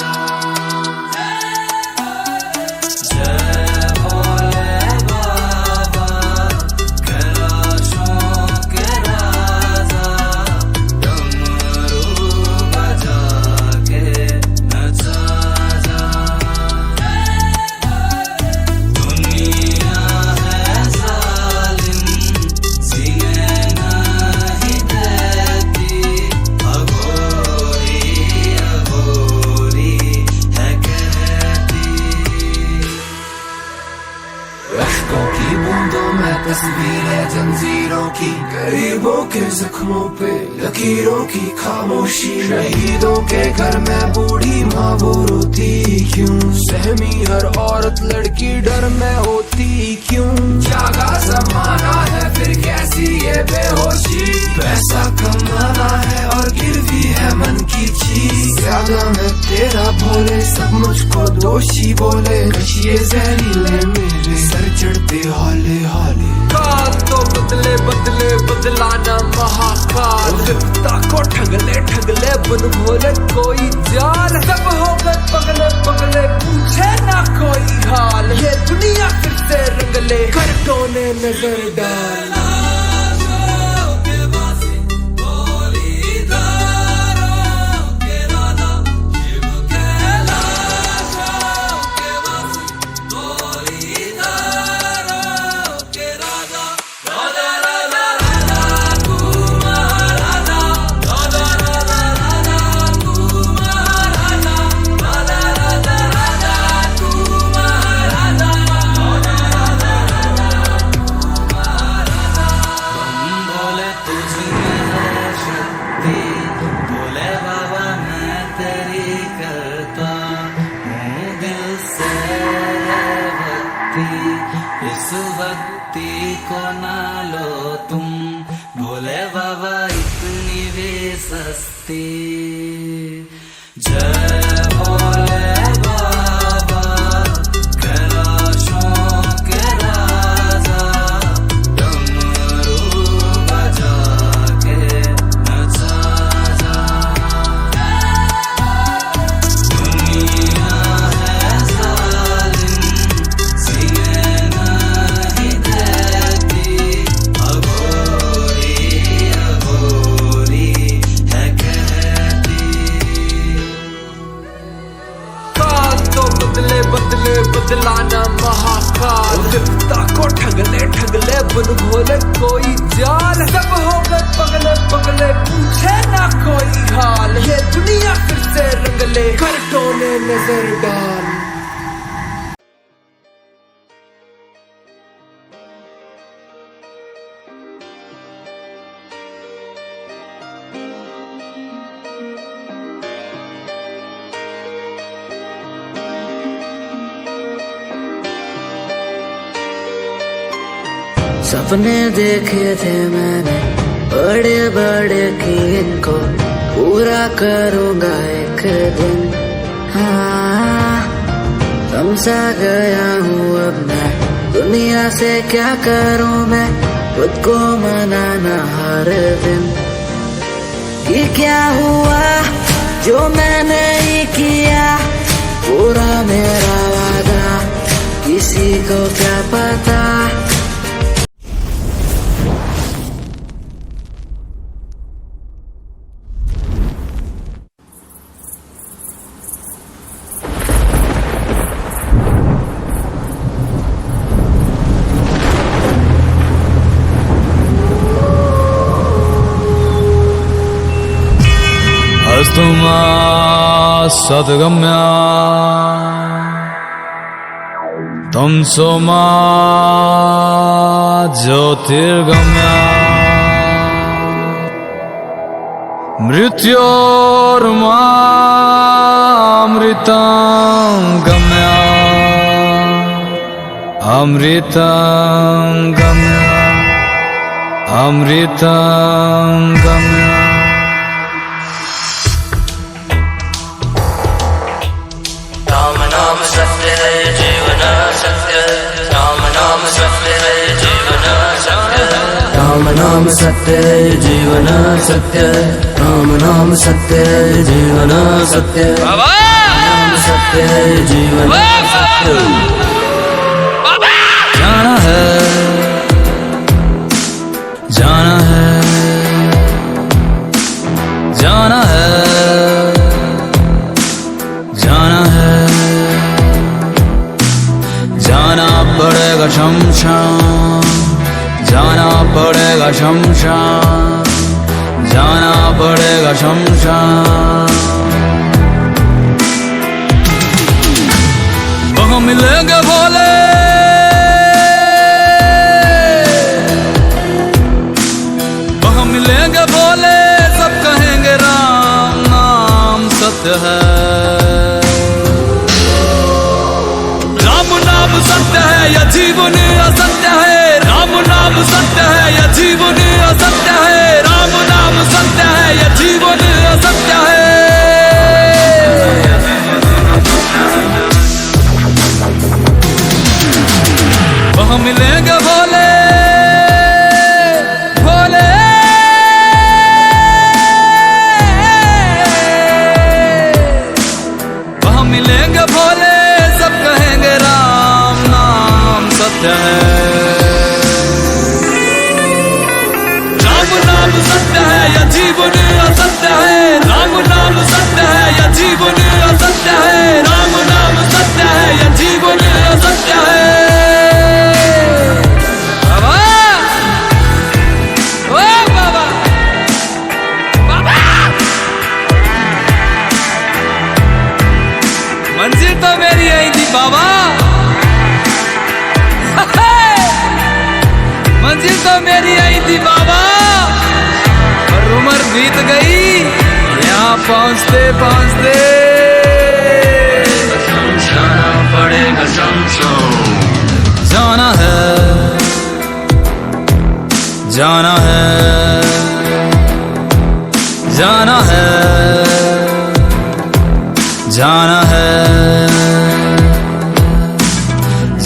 जा। जय भोले बाबा कैलाशों के राजा, डमरू बजा के नचा जा। दुनिया है जालिम, सीने नहीं देती, अघोरी अघोरी है कहती। अश्कों की बूंदों में तस्वीरें जंजीरों की, गरीबों के जख्मों पे लकीरों की खामोशी। शहीदों के घर में बूढ़ी माँ वो रोती क्यों? सहमी हर औरत लड़की डर में होती क्यों? जागा जमाना है फिर कैसी ये बेहोशी? पैसा कमाना है और गिरवी है मन की चीज। ज्यादा मैं तेरा भोले सब मुझको दोषी बोले। कशिए जहरीले मेरे सर चढ़ते हाले हाले। काल तो बदले बदले बदलाना महाकाल। विपता को ठगले ठगले बन भोले कोई जाल। सब हो गए पगले पगले पूछे ना कोई हाल। ये दुनिया फिर से रंगले कर टोने नजर डाल। इस भक्ति को ना लो तुम, भोले बाबा इतनी भी सस्ती। जय भोले बाबा कैलाशों के राजा, डमरू बजा के नचा जा। दुनिया है जालिम, सीने नहीं देती, अघोरी कोई जाल, सब हो गए पगले पगले, पूछे ना कोई हाल, ये दुनिया फिर से रंगले, कर टोले नजर डाल। सपने देखे थे मैंने बड़े बड़े कि इनको पूरा करूंगा एक दिन। हाँ, समझा गया हूँ अब मैं, दुनिया से क्या करूँ मैं, खुद को मनाना हर दिन। ये क्या हुआ जो मैंने ही किया, पूरा मेरा वादा किसी को क्या पता। अस्तुमा सद्गम्या तमसो मा ज्योतिर्गम्या मृत्योर्मा अमृतं गम्या अमृतं गम्या अमृतं गम्या। राम नाम सत्य है जीवन सत्य, राम नाम सत्य है जीवन सत्य, राम नाम सत्य है जीवन सत्य, राम नाम सत्य है जीवन सत्य, नाम सत्य है जीवन सत्य। जाना है जाना है जाना है जाना है, जाना पड़ेगा शमशान, जाना पड़ेगा शमशान, जाना पड़ेगा शमशान। वहाँ मिलेंगे भोले, वहाँ मिलेंगे भोले, सब कहेंगे राम नाम सत्य है, सत्य है या जीवन असत्य है, राम नाम सत्य है या जीवन असत्य है, राम नाम सत्य है या जीवन असत्य है। वहाँ मिलेंगे भोले भोले, वहाँ मिलेंगे भोले, सब कहेंगे राम नाम सत्य है, राम नाम सत्य है या जीवन असत्य है, राम नाम सत्य है या जीवन असत्य है, राम नाम सत्य है या जीवन असत्य है। बाबा ओ बाबा बाबा, मंजिल तो मेरी आई थी बाबा, मंजिल तो मेरी आई थी बाबा, और उम्र बीत गई यहाँ पहुँचते पहुँचते। जाना पड़ेगा शमशान, जाना है जाना है जाना है जाना है,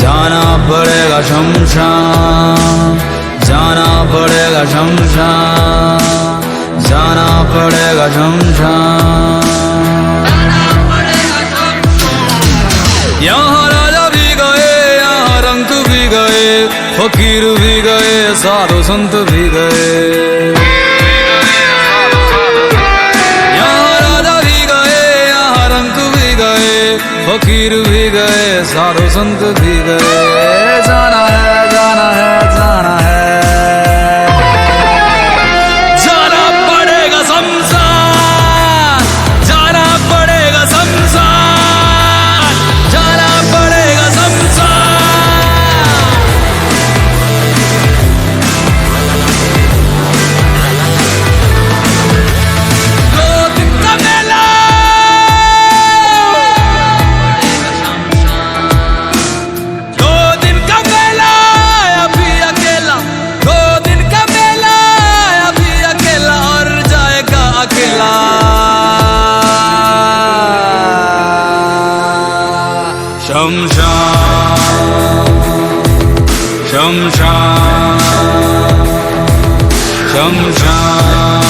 जाना पड़ेगा शमशान, जाना पड़ेगा शमशान, जाना पड़ेगा शमशान। यहाँ राजा भी गए, यहाँ रंग भी गए, फकीर भी गए, साधु संत भी गए, यहाँ राजा भी गए, यहाँ रंग भी गए, फकीर भी गए, साधु संत भी गए। जाना है जाना है जाना है, शमशान